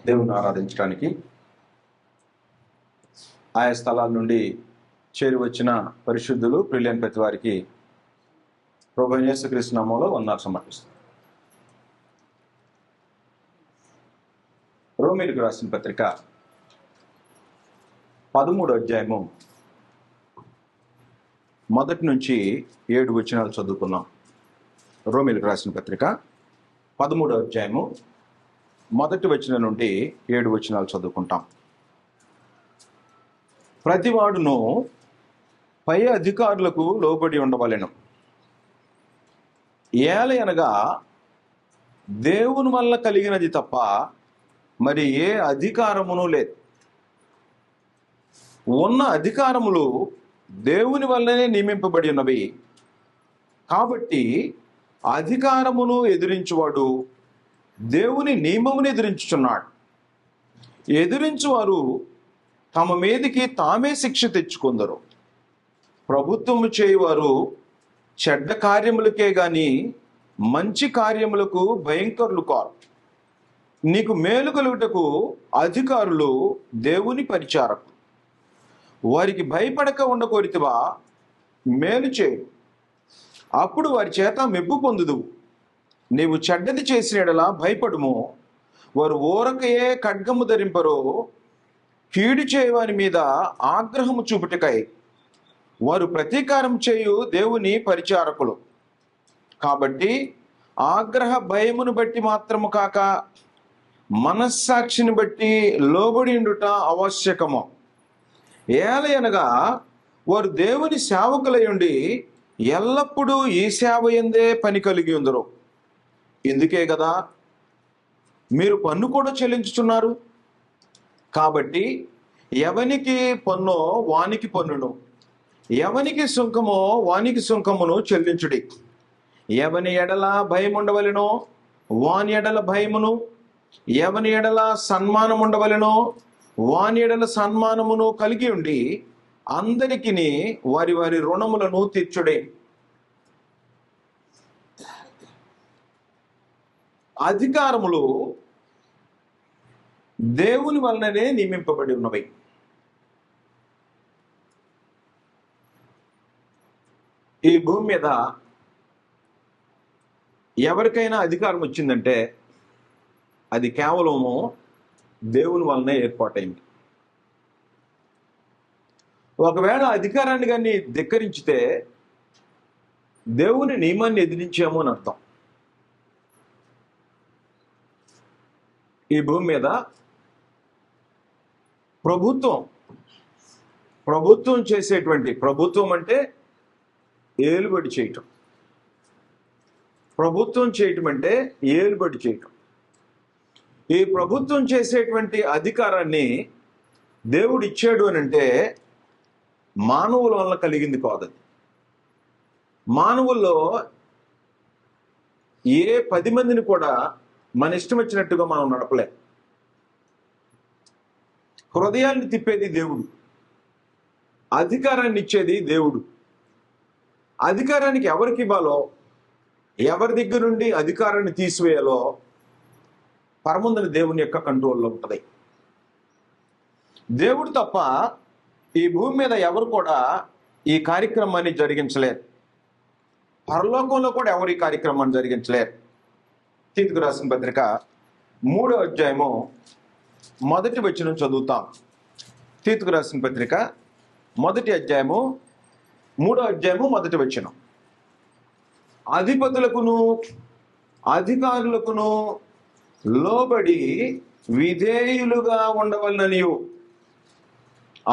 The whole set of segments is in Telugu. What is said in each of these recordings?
దేవుని ఆరాధించడానికి ఆయా స్థలాల నుండి చేరి వచ్చిన పరిశుద్ధులు ప్రియులైన ప్రతి వారికి ప్రభువైన యేసుక్రీస్తు నామములో వందనాలు సమర్పిస్తాను. రోమీయులకు రాసిన పత్రిక 13వ అధ్యాయము 1 నుంచి 7 వచనాలు చదువుకున్నాం. రోమీయులకు రాసిన పత్రిక 13వ అధ్యాయము 1 వచనం నుండి 7 వచనాలు చదువుకుంటాం. ప్రతివాడును పై అధికారులకు లోబడి ఉండవలెను, ఏలయనగా దేవుని వల్ల కలిగినది తప్ప మరి ఏ అధికారమును లేదు. ఉన్న అధికారములు దేవుని వల్లనే నియమింపబడి ఉన్నవి. కాబట్టి అధికారమును ఎదిరించువాడు దేవుని నియమమును ఎదిరించుచున్నాడు. ఎదిరించువారు తమ మీదికి తామే శిక్ష తెచ్చుకుందరు. ప్రభుత్వము చేయువారు చెడ్డ కార్యములకే గాని మంచి కార్యములకు భయంకరులు కారు. నీకు మేలు కలుగుటకు అధికారులు దేవుని పరిచారకులు. వారికి భయపడక ఉండకోరితివా? మేలు చేయు, అప్పుడు వారి చేత మెప్పు పొందుదువు. నీవు చెడ్డది చేసిన యెడల భయపడుము. వారు ఊరకయే ఖడ్గము ధరింపరో, కీడు చేయవాని మీద ఆగ్రహము చూపుటకై వారు ప్రతీకారం చేయు దేవుని పరిచారకులు. కాబట్టి ఆగ్రహ భయమును బట్టి మాత్రము కాక మనస్సాక్షిని బట్టి లోబడి ఉండుట ఆవశ్యకము. ఏలయనగా వారు దేవుని సేవకులై ఉండి ఎల్లప్పుడూ ఈ సేవ యందే పని కలిగి ఉందరు. ఎందుకే కదా మీరు పన్ను కూడా చెల్లించుచున్నారు. కాబట్టి ఎవనికి పన్ను వానికి పన్నును, ఎవనికి సుంకమో వానికి సుంకమును చెల్లించుడి. ఎవని ఎడల భయం ఉండవలెనో వాని ఎడల భయమును, ఎవని ఎడల సన్మానం ఉండవలెనో వాని ఎడల సన్మానమును కలిగి ఉండి అందరికీ వారి వారి రుణములను తీర్చుడే. అధికారములు దేవుని వలననే నియమింపబడి ఉన్నవి. ఈ భూమి మీద ఎవరికైనా అధికారం వచ్చిందంటే అది కేవలము దేవుని వలనే ఏర్పాటైంది. ఒకవేళ అధికారాన్ని కానీ ధిక్కరించితే దేవుని నియమాన్ని ఎదిరించాము అని అర్థం. ఈ భూమి మీద ప్రభుత్వం చేసేటువంటి, ప్రభుత్వం అంటే ఏలుబడి చేయటం, ప్రభుత్వం చేయటం అంటే ఏలుబడి చేయటం. ఈ ప్రభుత్వం చేసేటువంటి అధికారాన్ని దేవుడు ఇచ్చాడు అని అంటే మానవుల వల్ల కలిగింది కాదు. మానవుల్లో ఏ 10 మందిని కూడా మన ఇష్టం వచ్చినట్టుగా మనం నడపలే. హృదయాన్ని తిప్పేది దేవుడు, అధికారాన్ని ఇచ్చేది దేవుడు. అధికారానికి ఎవరికి ఇవ్వాలో, ఎవరి దగ్గర నుండి అధికారాన్ని తీసివేయాలో పరమందున దేవుని యొక్క కంట్రోల్లో ఉంటుంది. దేవుడు తప్ప ఈ భూమి మీద ఎవరు కూడా ఈ కార్యక్రమాన్ని జరిగించలేరు. పరలోకంలో కూడా ఎవరు ఈ కార్యక్రమాన్ని జరిగించలేరు. తీతుకు రాసిన పత్రిక 3వ అధ్యాయము 1 వచనం చదువుతాం. తీతుకు రాసిన పత్రిక 1వ అధ్యాయము 1 వచనం. అధిపతులకును అధికారులకును లోబడి విధేయులుగా ఉండవలననియు.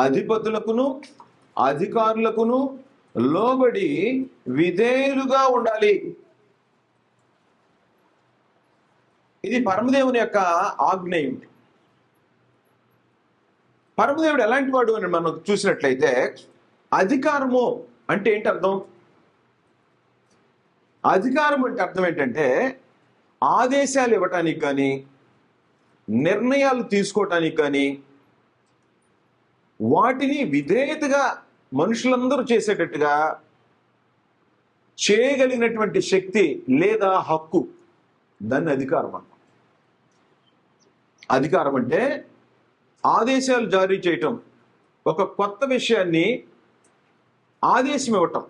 అధిపతులకును అధికారులకును లోబడి విధేయులుగా ఉండాలి. ఇది పరమదేవుని యొక్క ఆజ్ఞ. పరమదేవుడు ఎలాంటి వాడు అని మనం చూసినట్లయితే, అధికారము అంటే ఏంటి అర్థం? అధికారం అంటే అర్థం ఏంటంటే ఆదేశాలు ఇవ్వటానికి కానీ, నిర్ణయాలు తీసుకోవటానికి కానీ, వాటిని విధేయతగా మనుషులందరూ చేసేటట్టుగా చేయగలిగినటువంటి శక్తి లేదా హక్కు, దాన్ని అధికారం అన్నాం. అధికారం అంటే ఆదేశాలు జారీ చేయటం, ఒక కొత్త విషయాన్ని ఆదేశం ఇవ్వటం,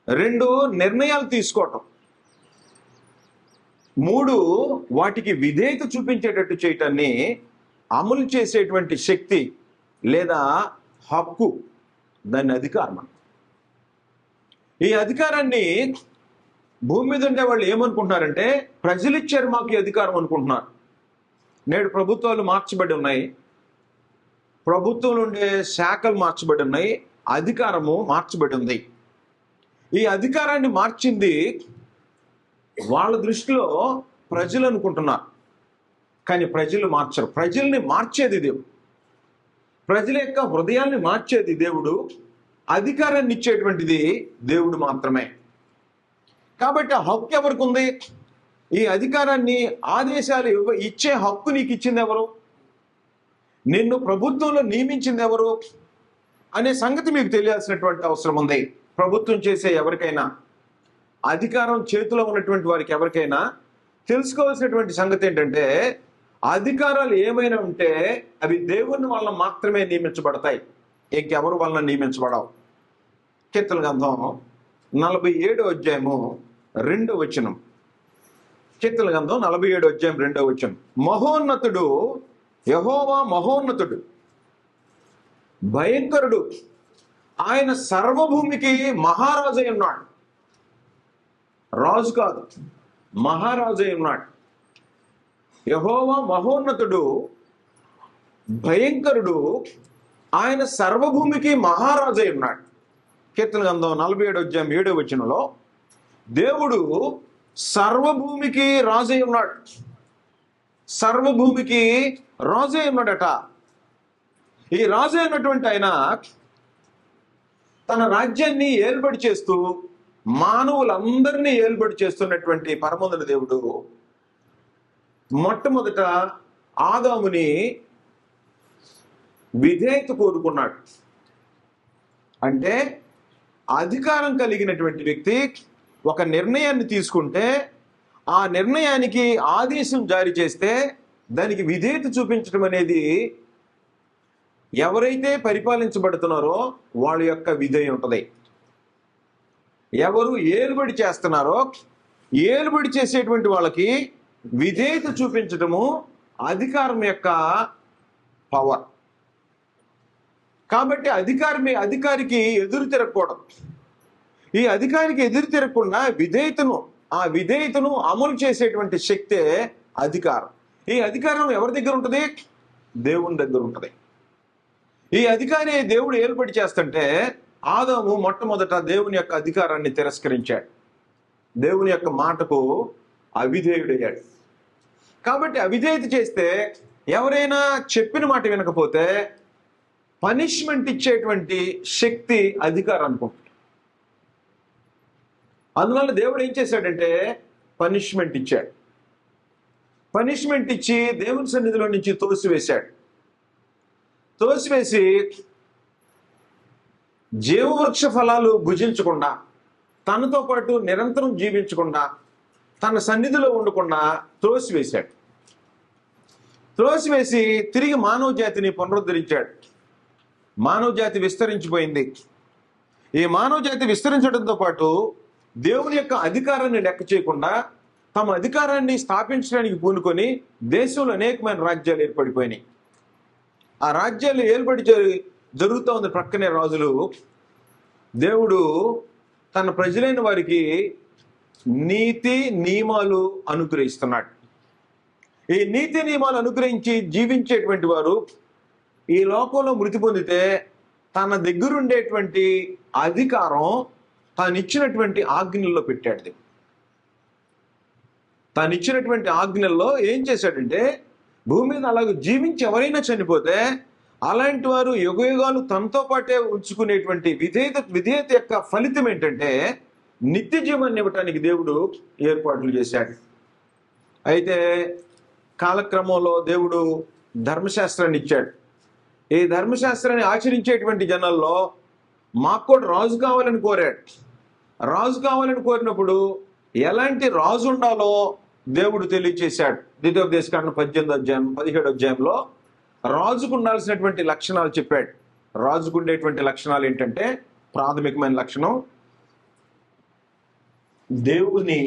2 నిర్ణయాలు తీసుకోవటం, 3 వాటికి విధేయత చూపించేటట్టు చేయటాన్ని అమలు చేసేటువంటి శక్తి లేదా హక్కు, దాన్ని అధికారం. ఈ అధికారాన్ని భూమి మీద ఉండే వాళ్ళు ఏమనుకుంటున్నారంటే ప్రజలు ఇచ్చారు మాకు ఈ అధికారం అనుకుంటున్నారు. నేడు ప్రభుత్వాలు మార్చబడి ఉన్నాయి, ప్రభుత్వంలో ఉండే శాఖలు మార్చబడి ఉన్నాయి, అధికారము మార్చబడి ఉంది. ఈ అధికారాన్ని మార్చింది వాళ్ళ దృష్టిలో ప్రజలు అనుకుంటున్నారు, కానీ ప్రజలు మార్చరు. ప్రజల్ని మార్చేది దేవుడు, ప్రజల యొక్క హృదయాన్ని మార్చేది దేవుడు, అధికారాన్ని ఇచ్చేటువంటిది దేవుడు మాత్రమే. కాబట్టి ఆ హక్కు ఎవరికి ఉంది? ఈ అధికారాన్ని ఆదేశాలు ఇచ్చే హక్కు నీకు ఇచ్చింది ఎవరు? నిన్ను ప్రభుత్వంలో నియమించింది ఎవరు అనే సంగతి మీకు తెలియాల్సినటువంటి అవసరం ఉంది. ప్రభుత్వం చేసే ఎవరికైనా, అధికారం చేతిలో ఉన్నటువంటి వారికి ఎవరికైనా తెలుసుకోవాల్సినటువంటి సంగతి ఏంటంటే అధికారాలు ఏమైనా ఉంటే అవి దేవుని వల్ల మాత్రమే నియమించబడతాయి, ఇంకెవరు వలన నియమించబడవు. కీర్తన గ్రంథం 47వ అధ్యాయము 2వ వచనం. కీర్తన గ్రంథం 47వ అధ్యాయం 2వ వచనం. మహోన్నతుడు యెహోవా మహోన్నతుడు, భయంకరుడు, ఆయన సర్వభూమికి మహారాజు అయి ఉన్నాడు. రాజు కాదు, మహారాజు అయి ఉన్నాడు. యెహోవా మహోన్నతుడు, భయంకరుడు, ఆయన సర్వభూమికి మహారాజు అయి ఉన్నాడు. కీర్తన గ్రంథం 47వ అధ్యాయం 7వ వచనంలో దేవుడు సర్వభూమికి రాజు అయి ఉన్నాడు. సర్వభూమికి రాజు అయి ఉన్నాడట. ఈ రాజు అయినటువంటి ఆయన తన రాజ్యాన్ని ఏలుబడి చేస్తూ మానవులందరినీ ఏలుబడి చేస్తున్నటువంటి పరమోన్నత దేవుడు మొట్టమొదట ఆదాముని విధేయత కోరుకున్నాడు. అంటే అధికారం కలిగినటువంటి వ్యక్తి ఒక నిర్ణయాన్ని తీసుకుంటే ఆ నిర్ణయానికి ఆదేశం జారీ చేస్తే దానికి విధేయత చూపించడం అనేది ఎవరైతే పరిపాలించబడుతున్నారో వాళ్ళ యొక్క విధేయం ఉంటుంది. ఎవరు ఏలుబడి చేస్తున్నారో ఏలుబడి చేసేటువంటి వాళ్ళకి విధేయత చూపించడము అధికారం యొక్క పవర్. కాబట్టి అధికారికి ఎదురు తిరగకూడదు. ఈ అధికారికి ఎదురు తిరగకుండా ఆ విధేయతను అమలు చేసేటువంటి శక్తే అధికారం. ఈ అధికారం ఎవరి దగ్గర ఉంటుంది? దేవుని దగ్గర ఉంటుంది. ఈ అధికారి దేవుడు ఏలుబడి చేస్తుంటే ఆదాము మొట్టమొదట దేవుని యొక్క అధికారాన్ని తిరస్కరించాడు, దేవుని యొక్క మాటకు అవిధేయుడయ్యాడు. కాబట్టి అవిధేయత చేస్తే ఎవరైనా చెప్పిన మాట వినకపోతే పనిష్మెంట్ ఇచ్చేటువంటి శక్తి అధికారం అనుకుంటుంది. అందువల్ల దేవుడు ఏం చేశాడంటే పనిష్మెంట్ ఇచ్చాడు. పనిష్మెంట్ ఇచ్చి దేవుని సన్నిధిలో నుంచి తోసివేశాడు. తోసివేసి జీవవృక్ష ఫలాలు భుజించకుండా, తనతో పాటు నిరంతరం జీవించకుండా, తన సన్నిధిలో ఉండకుండా త్రోసివేశాడు. త్రోసివేసి తిరిగి మానవ జాతిని పునరుద్ధరించాడు. మానవ జాతి విస్తరించిపోయింది. ఈ మానవ జాతి విస్తరించడంతో పాటు దేవుని యొక్క అధికారాన్ని లెక్క చేయకుండా తమ అధికారాన్ని స్థాపించడానికి పూనుకొని దేశంలో అనేకమైన రాజ్యాలు ఏర్పడిపోయినాయి. ఆ రాజ్యాలు ఏర్పడి జరుగుతూ ఉంది. ప్రక్కనే రాజులు. దేవుడు తన ప్రజలైన వారికి నీతి నియమాలు అనుగ్రహిస్తున్నాడు. ఈ నీతి నియమాలు అనుగ్రహించి జీవించేటువంటి వారు ఈ లోకంలో మృతి పొందితే తన దగ్గరుండేటువంటి అధికారం తాను ఇచ్చినటువంటి ఆజ్ఞల్లో పెట్టాడు. తాను ఇచ్చినటువంటి ఆజ్ఞల్లో ఏం చేశాడంటే భూమి మీద అలాగ జీవించి ఎవరైనా చనిపోతే అలాంటి వారు యుగయుగాలు తనతో పాటే ఉంచుకునేటువంటి విధేయత యొక్క ఫలితం ఏంటంటే నిత్య జీవాన్ని ఇవ్వటానికి దేవుడు ఏర్పాట్లు చేశాడు. అయితే కాలక్రమంలో దేవుడు ధర్మశాస్త్రాన్ని ఇచ్చాడు. ఈ ధర్మశాస్త్రాన్ని ఆచరించేటువంటి జనాల్లో మాకు కూడా రాజు కావాలని కోరాడు. రాజు కావాలని కోరినప్పుడు ఎలాంటి రాజు ఉండాలో దేవుడు తెలియచేశాడు. ద్వితీయోపదేశకాండం 18వ అధ్యాయం 17వ అధ్యాయంలో రాజుకు ఉండాల్సినటువంటి లక్షణాలు చెప్పాడు. రాజుకు ఉండేటువంటి లక్షణాలు ఏంటంటే, ప్రాథమికమైన లక్షణం దేవుని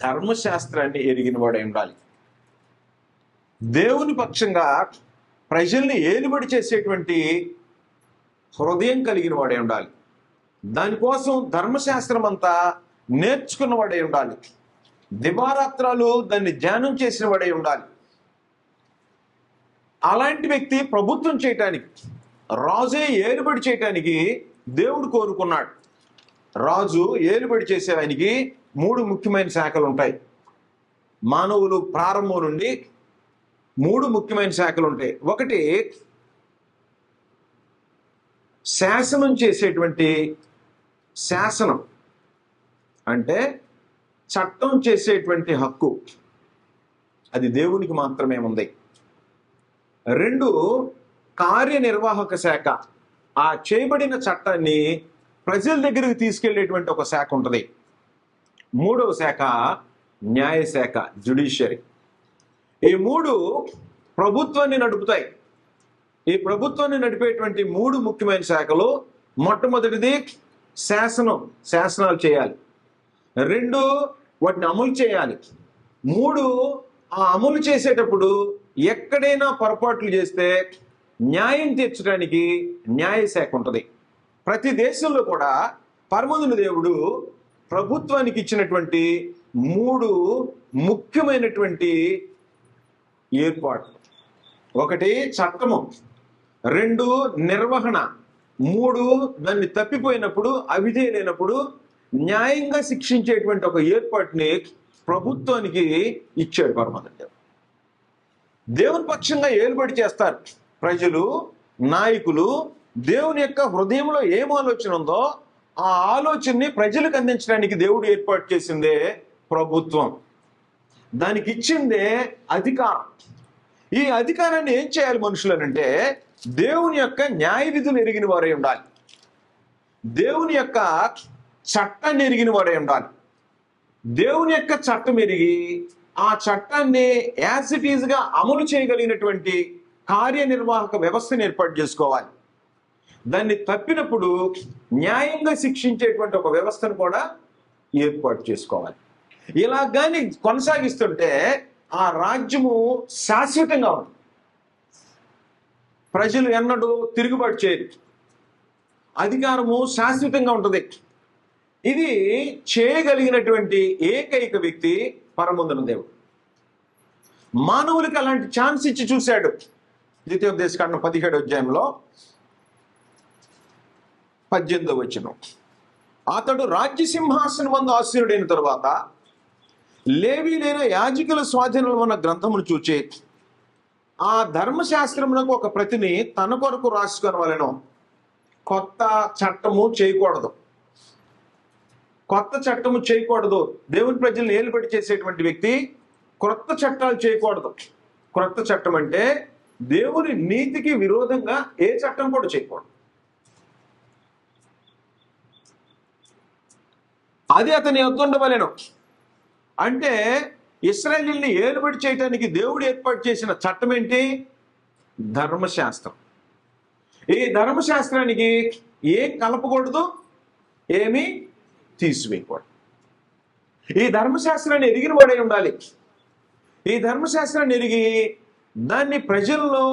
ధర్మశాస్త్రాన్ని ఎరిగిన వాడై ఉండాలి. దేవుని పక్షంగా ప్రజల్ని ఏలుబడి చేసేటువంటి హృదయం కలిగిన వాడై ఉండాలి. దానికోసం ధర్మశాస్త్రం అంతా నేర్చుకున్న వాడై ఉండాలి. దివారాత్రాలు దాన్ని ధ్యానం చేసిన వాడై ఉండాలి. అలాంటి వ్యక్తి ప్రభుత్వం చేయటానికి, రాజే ఏలుబడి చేయటానికి దేవుడు కోరుకున్నాడు. రాజు ఏలుబడి చేసే ఆయనకి 3 ముఖ్యమైన శాఖలు ఉంటాయి. మానవులు ప్రారంభం నుండి 3 ముఖ్యమైన శాఖలు ఉంటాయి. ఒకటి శాసనం చేసేటువంటి శాసనం, అంటే చట్టం చేసేటువంటి హక్కు, అది దేవునికి మాత్రమే ఉంది. 2 కార్యనిర్వాహక శాఖ, ఆ చేయబడిన చట్టాన్ని ప్రజల దగ్గరికి తీసుకెళ్లేటువంటి ఒక శాఖ ఉంటుంది. 3వ శాఖ న్యాయశాఖ, జ్యుడిషియరీ. ఈ 3 ప్రభుత్వాన్ని నడుపుతాయి. ఈ ప్రభుత్వాన్ని నడిపేటువంటి 3 ముఖ్యమైన శాఖలు, మొట్టమొదటిది శాసనం, శాసనాలు చేయాలి. 2 వాటిని అమలు చేయాలి. 3 ఆ అమలు చేసేటప్పుడు ఎక్కడైనా పొరపాట్లు చేస్తే న్యాయం తీర్చడానికి న్యాయశాఖ ఉంటుంది. ప్రతి దేశంలో కూడా పరమందున దేవుడు ప్రభుత్వానికి ఇచ్చినటువంటి 3 ముఖ్యమైనటువంటి ఏర్పాట్లు. ఒకటి చట్టము, 2 నిర్వహణ, 3 దాన్ని తప్పిపోయినప్పుడు, అవిధేయులైనప్పుడు న్యాయంగా శిక్షించేటువంటి ఒక ఏర్పాటుని ప్రభుత్వానికి ఇచ్చాడు పరమందున దేవుడు. దేవుని పక్షంగా ఏలుబడి చేస్తారు ప్రజలు, నాయకులు. దేవుని యొక్క హృదయంలో ఏం ఆలోచన ఉందో ఆ ఆలోచనని ప్రజలకు అందించడానికి దేవుడు ఏర్పాటు చేసిందే ప్రభుత్వం. దానికి ఇచ్చిందే అధికారం. ఈ అధికారాన్ని ఏం చేయాలి మనుషులనంటే, దేవుని యొక్క న్యాయ విధులు ఎరిగిన వారై ఉండాలి. దేవుని యొక్క చట్టాన్ని ఎరిగిన వారై ఉండాలి. దేవుని యొక్క చట్టం ఎరిగి ఆ చట్టాన్ని యాజ్ ఇట్ ఈజ్ గా అమలు చేయగలిగినటువంటి కార్యనిర్వాహక వ్యవస్థను ఏర్పాటు చేసుకోవాలి. దాన్ని తప్పినప్పుడు న్యాయంగా శిక్షించేటువంటి ఒక వ్యవస్థను కూడా ఏర్పాటు చేసుకోవాలి. ఇలా కానీ కొనసాగిస్తుంటే ఆ రాజ్యము శాశ్వతంగా ఉంటుంది. ప్రజలు ఎన్నడూ తిరుగుబాటు చేయరు. అధికారము శాశ్వతంగా ఉంటుంది. ఇది చేయగలిగినటువంటి ఏకైక వ్యక్తి పరమందున దేవుడు. మానవులకి అలాంటి ఛాన్స్ ఇచ్చి చూశాడు. ద్వితీయోపదేశకాండం 17వ అధ్యాయంలో 18వ వచనం, అతడు రాజ్య సింహాసనం మందు ఆసీనుడైన తరువాత లేవీలైన యాజకుల స్వాధీనంలో ఉన్న గ్రంథమును చూచి ఆ ధర్మశాస్త్రమునకు ఒక ప్రతిని తన కొరకు రాసుకొనవలెను. కొత్త చట్టము చేయకూడదు. కొత్త చట్టము చేయకూడదు. దేవుని ప్రజలను ఏలుబడి చేసేటువంటి వ్యక్తి క్రొత్త చట్టాలు చేయకూడదు. క్రొత్త చట్టం అంటే దేవుని నీతికి విరోధంగా ఏ చట్టం కూడా చేయకూడదు. అది అతని యొద్ద ఉండవలెను. అంటే ఇశ్రాయేలుని ఏలుబడి చేయడానికి దేవుడు ఏర్పాటు చేసిన చట్టం ఏంటి? ధర్మశాస్త్రం. ఈ ధర్మశాస్త్రానికి ఏం కలపకూడదు, ఏమీ తీసివేయకూడదు. ఈ ధర్మశాస్త్రాన్ని ఎరిగిన వాడై ఉండాలి. ఈ ధర్మశాస్త్రాన్ని ఎరిగి దాన్ని ప్రజల్లో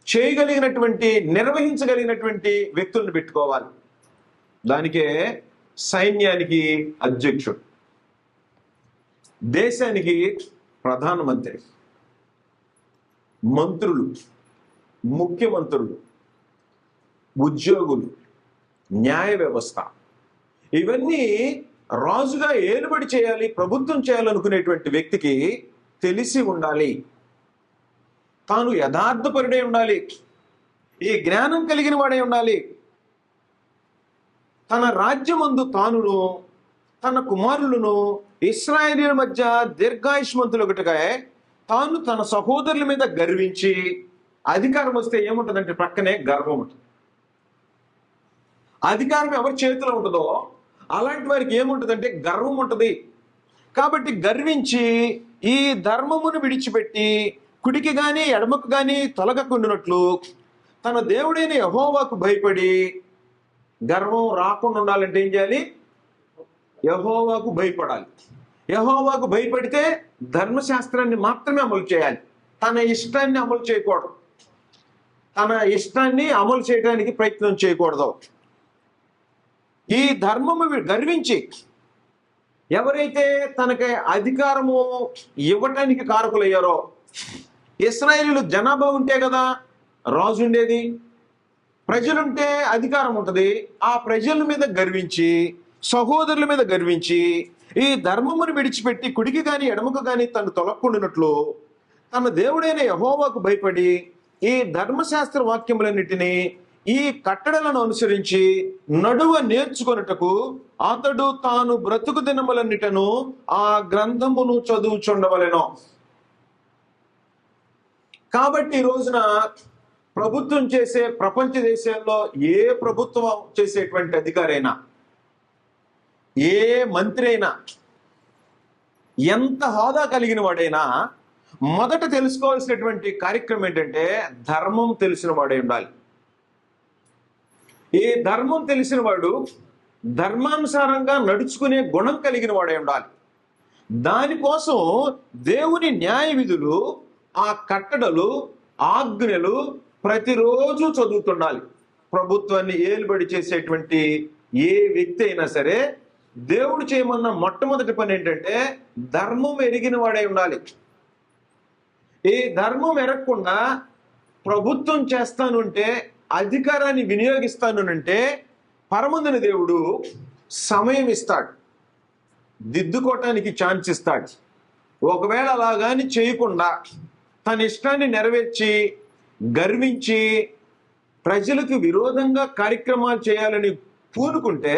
చేయగలిగినటువంటి, నిర్వహించగలిగినటువంటి వ్యక్తులను పెట్టుకోవాలి. దానికే సైన్యానికి అధ్యక్షుడు, దేశానికి ప్రధానమంత్రి, మంత్రులు, ముఖ్యమంత్రులు, ఉద్యోగులు, న్యాయ వ్యవస్థ, ఇవన్నీ రాజుగా ఏలుబడి చేయాలి, ప్రభుత్వం చేయాలనుకునేటువంటి వ్యక్తికి తెలిసి ఉండాలి. తాను యథార్థపరుడై ఉండాలి. ఈ జ్ఞానం కలిగిన వాడై ఉండాలి. తన రాజ్యమందు తానును తన కుమారులను ఇశ్రాయేలీయుల మధ్య దీర్ఘాయుష్మంతులొకటిగా తాను తన సహోదరుల మీద గర్వించి, అధికారం వస్తే ఏముంటుందంటే ప్రక్కనే గర్వం ఉంటుంది. అధికారం ఎవరి చేతిలో ఉంటుందో అలాంటి వారికి ఏముంటుందంటే గర్వం ఉంటుంది. కాబట్టి గర్వించి ఈ ధర్మమును విడిచిపెట్టి కుడికి గాని ఎడమకు గాని తొలగకుండానట్లు తన దేవుడైన యెహోవాకు భయపడి, గర్వం రాకుండా ఉండాలంటే ఏం చేయాలి? యెహోవాకు భయపడాలి. యెహోవాకు భయపడితే ధర్మశాస్త్రాన్ని మాత్రమే అమలు చేయాలి. తన ఇష్టాన్ని అమలు చేయకూడదు. తన ఇష్టాన్ని అమలు చేయడానికి ప్రయత్నం చేయకూడదు. ఈ ధర్మము గర్వించి ఎవరైతే తనకి అధికారము ఇవ్వటానికి కారకులయ్యారో, ఇశ్రాయేలీయులు జనాభా ఉంటే కదా రాజు ఉండేది, ప్రజలుంటే అధికారం ఉంటుంది. ఆ ప్రజల మీద గర్వించి, సహోదరుల మీద గర్వించి, ఈ ధర్మమును విడిచిపెట్టి కుడికి గాని ఎడమకు గాని తను తొలక్కుండినట్లు తన దేవుడైన యెహోవాకు భయపడి ఈ ధర్మశాస్త్ర వాక్యములన్నిటినీ, ఈ కట్టడలను అనుసరించి నడువ నేర్చుకొనుటకు అతడు తాను బ్రతుకు దినములన్నిటను ఆ గ్రంథమును చదువుచుండవలెను. కాబట్టి ఈ రోజున ప్రభుత్వం చేసే, ప్రపంచ దేశాల్లో ఏ ప్రభుత్వం చేసేటువంటి అధికారైనా, ఏ మంత్రి అయినా, ఎంత హోదా కలిగిన వాడైనా మొదట తెలుసుకోవాల్సినటువంటి కార్యక్రమం ఏంటంటే ధర్మం తెలిసిన వాడై ఉండాలి. ఈ ధర్మం తెలిసిన వాడు ధర్మానుసారంగా నడుచుకునే గుణం కలిగిన వాడై ఉండాలి. దానికోసం దేవుని న్యాయ విధులు, ఆ కట్టడలు, ఆజ్ఞలు ప్రతిరోజు చదువుతుండాలి. ప్రభుత్వాన్ని ఏలుబడి చేసేటువంటి ఏ వ్యక్తి అయినా సరే దేవుడు చేయమన్న మొట్టమొదటి పని ఏంటంటే ధర్మం ఎరిగిన వాడై ఉండాలి. ఈ ధర్మం ఎరగకుండా ప్రభుత్వం చేస్తానుంటే, అధికారాన్ని వినియోగిస్తానంటే పరమందున దేవుడు సమయం ఇస్తాడు, దిద్దుకోవటానికి ఛాన్స్ ఇస్తాడు. ఒకవేళ అలాగాని చేయకుండా తన ఇష్టాన్ని నెరవేర్చి గర్వించి ప్రజలకు విరోధంగా కార్యక్రమాలు చేయాలని పూనుకుంటే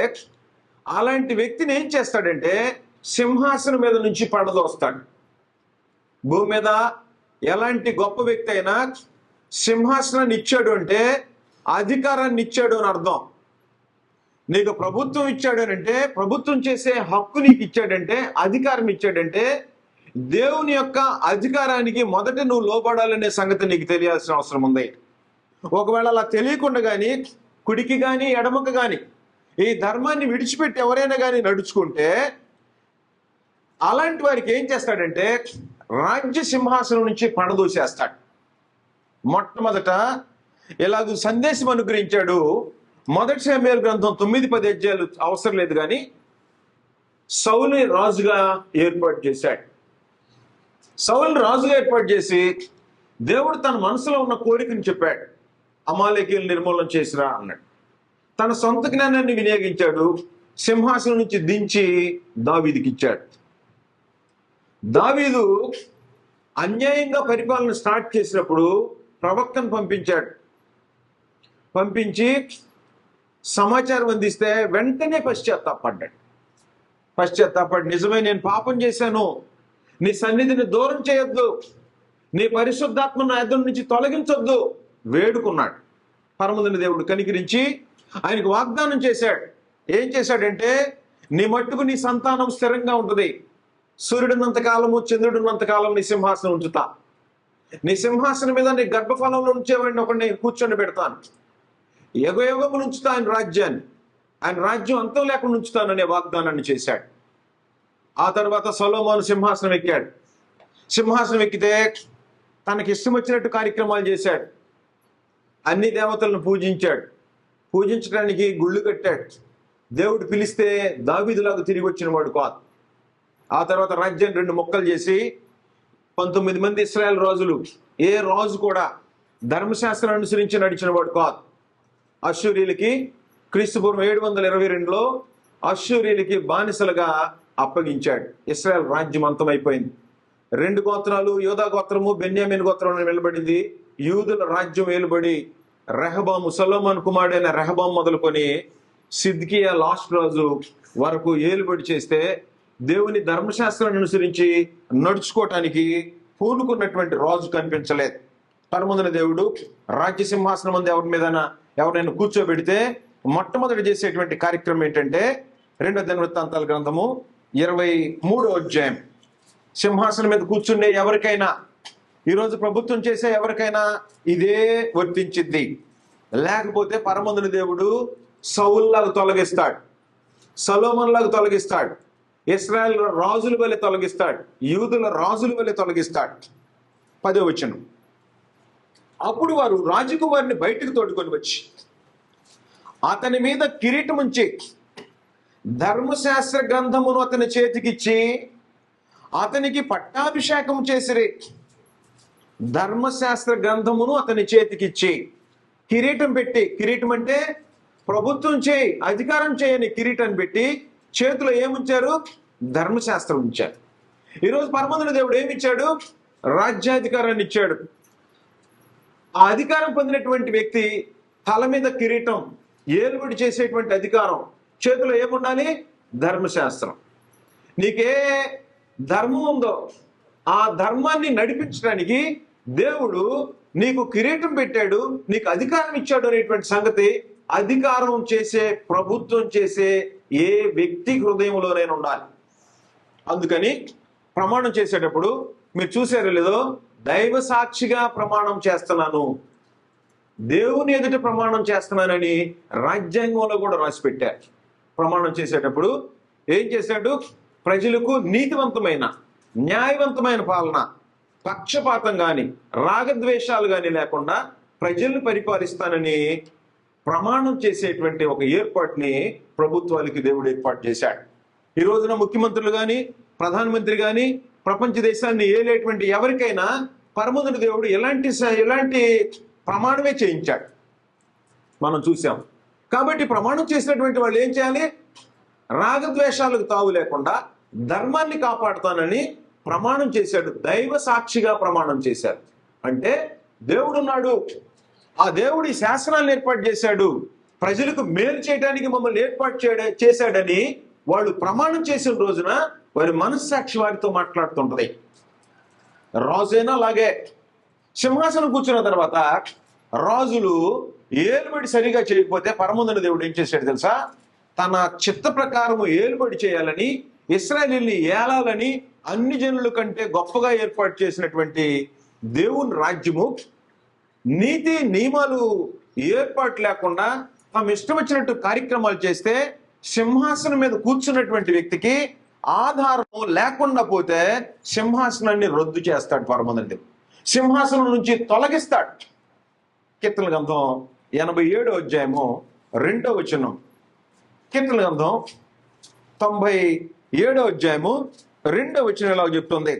అలాంటి వ్యక్తిని ఏం చేస్తాడంటే సింహాసనం మీద నుంచి పడదోస్తాడు. భూమి మీద ఎలాంటి గొప్ప వ్యక్తి అయినా సింహాసనాన్ని ఇచ్చాడు అంటే అధికారాన్ని ఇచ్చాడు అని అర్థం. నీకు ప్రభుత్వం ఇచ్చాడు అని అంటే, ప్రభుత్వం చేసే హక్కు నీకు ఇచ్చాడంటే, అధికారం ఇచ్చాడంటే దేవుని యొక్క అధికారానికి మొదట నువ్వు లోబడాలనే సంగతి నీకు తెలియాల్సిన అవసరం ఉంది. ఒకవేళ అలా తెలియకుండా కానీ కుడికి కానీ ఎడమకు కానీ ఈ ధర్మాన్ని విడిచిపెట్టి ఎవరైనా కానీ నడుచుకుంటే అలాంటి వారికి ఏం చేస్తాడంటే రాజ్య సింహాసనం నుంచి పడదూసేస్తాడు. మొట్టమొదట ఇలాగ సందేశం అనుగ్రహించాడు. మొదటి సమూయేలు గ్రంథం 9-10 అధ్యాయాలు అవసరం లేదు కానీ సౌలుని రాజుగా ఏర్పాటు చేశాడు. సౌలుని రాజుగా ఏర్పాటు చేసి దేవుడు తన మనసులో ఉన్న కోరికను చెప్పాడు. అమాలేకీయులను నిర్మూలన చేసిరా అన్నాడు. తన సొంత జ్ఞానాన్ని వినియోగించాడు. సింహాసనం నుంచి దించి దావీదుకి ఇచ్చాడు. దావీదు అన్యాయంగా పరిపాలన స్టార్ట్ చేసినప్పుడు ప్రవక్తను పంపించాడు. పంపించి సమాచారం అందిస్తే వెంటనే పశ్చాత్తాపడ్డాడు. నిజమే, నేను పాపం చేశాను, నీ సన్నిధిని దూరం చేయొద్దు, నీ పరిశుద్ధాత్మ నా ఎదురు నుంచి తొలగించొద్దు వేడుకున్నాడు. పరమందున దేవుడు కనికరించి ఆయనకు వాగ్దానం చేశాడు. ఏం చేశాడంటే నీ మట్టుకు నీ సంతానం స్థిరంగా ఉంటుంది, సూర్యుడున్నంతకాలము చంద్రుడున్నంతకాలం నీ సింహాసనం ఉంచుతా, నీ సింహాసనం మీద నీ గర్భఫలంలో ఉంచేవాడిని ఒకడిని కూర్చొని పెడతాను, యుగయుగములు ఉంచుతా ఆయన రాజ్యం అంతం లేకుండా ఉంచుతాననే వాగ్దానాన్ని చేశాడు. ఆ తర్వాత సొలొమోను సింహాసనం ఎక్కాడు. సింహాసనం ఎక్కితే తనకి ఇష్టం వచ్చినట్టు కార్యక్రమాలు చేశాడు. అన్ని దేవతలను పూజించాడు. పూజించడానికి గుళ్ళు కట్టాడు. దేవుడు పిలిస్తే దావీదులాగా తిరిగి వచ్చిన వాడు కాదు. ఆ తర్వాత రాజ్యాన్ని 2 ముక్కలు చేసి 19 మంది ఇశ్రాయేల్ రాజులు, ఏ రాజు కూడా ధర్మశాస్త్రాన్ని అనుసరించి నడిచిన వాడు కాదు. అష్షూరీలకి క్రీస్తుపూర్వం 722లో అష్షూరీలకి బానిసలుగా అప్పగించాడు. ఇశ్రాయేల్ రాజ్యం అంతమైపోయింది. 2 గోత్రాలు, యూదా గోత్రము, బెన్యామీను గోత్రం నిలబడింది. యూదుల రాజ్యం ఏలుబడి రెహబాము, సొలొమోను కుమారుడైన రెహబాము మొదలుకొని సిద్కియా లాస్ట్ రాజు వరకు ఏలుబడి చేస్తే దేవుని ధర్మశాస్త్రాన్ని అనుసరించి నడుచుకోవటానికి పూనుకున్నటువంటి రాజు కనిపించలేదు. పరమందున దేవుడు రాజ్య సింహాసనం మీద ఎవరినైనా కూర్చోబెడితే మొట్టమొదటి చేసేటువంటి కార్యక్రమం ఏంటంటే 2 దినవృత్తాంతాల గ్రంథము 23వ అధ్యాయం. సింహాసనం మీద కూర్చుండే ఎవరికైనా, ఈరోజు ప్రభుత్వం చేసే ఎవరికైనా ఇదే వర్తించిద్ది. లేకపోతే పరమందుని దేవుడు సౌల్లాగా తొలగిస్తాడు, సొలొమోనులాగా తొలగిస్తాడు, ఇశ్రాయేల్ రాజుల వలె తొలగిస్తాడు, యూదుల రాజుల వలె తొలగిస్తాడు. 10వ వచనం. అప్పుడు వారు రాజకుమారిని బయటకు తోడుకొని వచ్చి అతని మీద కిరీటం ఉంచి ధర్మశాస్త్ర గ్రంథమును అతని చేతికిచ్చి అతనికి పట్టాభిషేకం చేసిరి. ధర్మశాస్త్ర గ్రంథమును అతని చేతికిచ్చి కిరీటం పెట్టి, కిరీటం అంటే ప్రభుత్వం చేయి, అధికారం చేయని కిరీటం పెట్టి చేతిలో ఏముంచారు? ధర్మశాస్త్రం ఉంచారు. ఈరోజు పరమందుని దేవుడు ఏమిచ్చాడు? రాజ్యాధికారాన్ని ఇచ్చాడు. ఆ అధికారం పొందినటువంటి వ్యక్తి తల మీద కిరీటం, ఏలుబడి చేసేటువంటి అధికారం, చేతిలో ఏముండాలి? ధర్మశాస్త్రం. నీకే ధర్మం ఉందో ఆ ధర్మాన్ని నడిపించడానికి దేవుడు నీకు కిరీటం పెట్టాడు, నీకు అధికారం ఇచ్చాడు అనేటువంటి సంగతి అధికారం చేసే, ప్రభుత్వం చేసే ఏ వ్యక్తి హృదయంలోనైనా ఉండాలి. అందుకని ప్రమాణం చేసేటప్పుడు మీరు చూసారో లేదో, దైవ సాక్షిగా ప్రమాణం చేస్తున్నాను, దేవుని ఎదుట ప్రమాణం చేస్తున్నానని రాజ్యాంగంలో కూడా రాసి పెట్టారు. ప్రమాణం చేసేటప్పుడు ఏం చేశాడు? ప్రజలకు నీతివంతమైన, న్యాయవంతమైన పాలన, పక్షపాతం కానీ రాగద్వేషాలు కానీ లేకుండా ప్రజల్ని పరిపాలిస్తానని ప్రమాణం చేసేటువంటి ఒక ఏర్పాటుని ప్రభుత్వాలకి దేవుడు ఏర్పాటు చేశాడు. ఈ రోజున ముఖ్యమంత్రులు కానీ, ప్రధానమంత్రి కానీ, ప్రపంచ దేశాన్ని ఏలేటువంటి ఎవరికైనా పరమందుని దేవుడు ఎలాంటి ప్రమాణమే చేయించాడు, మనం చూసాం. కాబట్టి ప్రమాణం చేసినటువంటి వాళ్ళు ఏం చేయాలి? రాగద్వేషాలకు తావు లేకుండా ధర్మాన్ని కాపాడుతానని ప్రమాణం చేశాడు. దైవ సాక్షిగా ప్రమాణం చేశాడు. అంటే దేవుడున్నాడు, ఆ దేవుడి శాసనాలను ఏర్పాటు చేశాడు, ప్రజలకు మేలు చేయడానికి మమ్మల్ని ఏర్పాటు చేశాడని వాళ్ళు ప్రమాణం చేసిన రోజున వారి మనస్సాక్షి వారితో మాట్లాడుతుంటది. రాజైనా అలాగే సింహాసనం కూర్చున్న తర్వాత రాజులు ఏలుబడి సరిగా చేయకపోతే పరమందుని దేవుడు ఏం చేశాడు తెలుసా? తన చిత్త ప్రకారము ఏలుబడి చేయాలని, ఇశ్రాయేలీయుల్ని ఏలాలని అన్ని జనుల కంటే గొప్పగా ఏర్పాటు చేసినటువంటి దేవుని రాజ్యము నీతి నియమాలు ఏర్పాటు లేకుండా తమ ఇష్టం వచ్చినట్టు కార్యక్రమాలు చేస్తే సింహాసనం మీద కూర్చున్నటువంటి వ్యక్తికి ఆధారం లేకుండా పోతే సింహాసనాన్ని రద్దు చేస్తాడు పరమందుని దేవుడు, సింహాసనం నుంచి తొలగిస్తాడు. కీర్తనల గ్రంథం 87వ అధ్యాయము 2వ వచనం. కీర్తనల గ్రంథం 97వ అధ్యాయము 2వ వచనం ఇలా చెప్తుంది: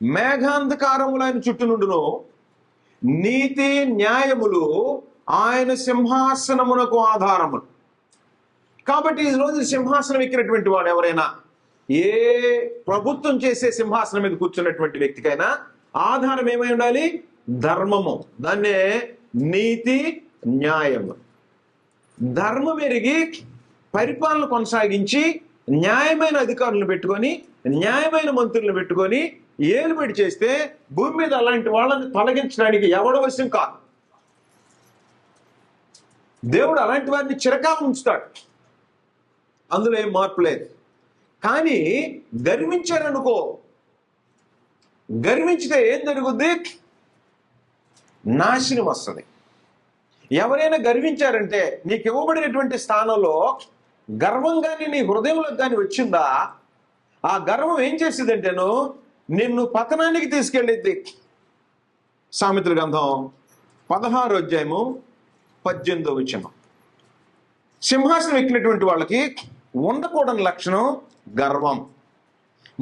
మేఘాంధకారములు ఆయన చుట్టూ నుండును, నీతి న్యాయములు ఆయన సింహాసనమునకు ఆధారములు. కాబట్టి ఈ రోజు సింహాసనం ఎక్కినటువంటి వాడు ఎవరైనా, ఏ ప్రభుత్వం చేసే సింహాసనం మీద కూర్చున్నటువంటి వ్యక్తికైనా ఆధారం ఏమై ఉండాలి? ధర్మము. దాన్నే నీతి న్యాయము. ధర్మం ఎరిగి పరిపాలన కొనసాగించి న్యాయమైన అధికారులను పెట్టుకొని, న్యాయమైన మంత్రులను పెట్టుకొని ఏలుబడి చేస్తే భూమి మీద అలాంటి వాళ్ళని తొలగించడానికి ఎవడ వశం కాదు. దేవుడు అలాంటి వారిని చిరకాలం ఉంచుతాడు, అందులో ఏం మార్పు లేదు. కానీ గర్వించారనుకో, గర్వించితే ఏం జరుగుద్ది? నాశనం వస్తుంది. ఎవరైనా గర్వించారంటే నీకు ఇవ్వబడినటువంటి స్థానంలో గర్వం కానీ నీ హృదయంలో కానీ వచ్చిందా, ఆ గర్వం ఏం చేసిందంటేను నిన్ను పతనానికి తీసుకెళ్ళిద్ది. సామెతల గ్రంథం 16వ అధ్యాయము 18వ వచనం. సింహాసనం ఎక్కినటువంటి వాళ్ళకి ఉండకూడని లక్షణం గర్వం.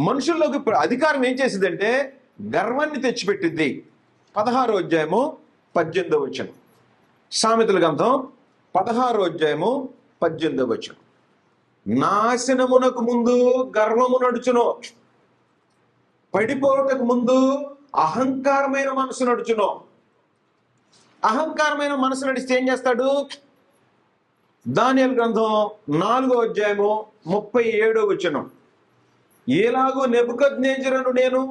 మనుషుల్లోకి అధికారం ఏం చేసిందంటే గర్వాన్ని తెచ్చిపెట్టింది. 16వ అధ్యాయము 18వ వచనం. సామెతల గ్రంథం 16వ అధ్యాయము 18వ వచనం. నాశనమునకు ముందు గర్వము నడుచును, పడిపోవటకు ముందు అహంకారమైన మనసు నడుచును. అహంకారమైన మనసు నడిస్తే ఏం చేస్తాడు? దానియేలు గ్రంథం 4వ అధ్యాయము 37వ వచనం. ఎలాగో నెబుకద్నెజరును నేను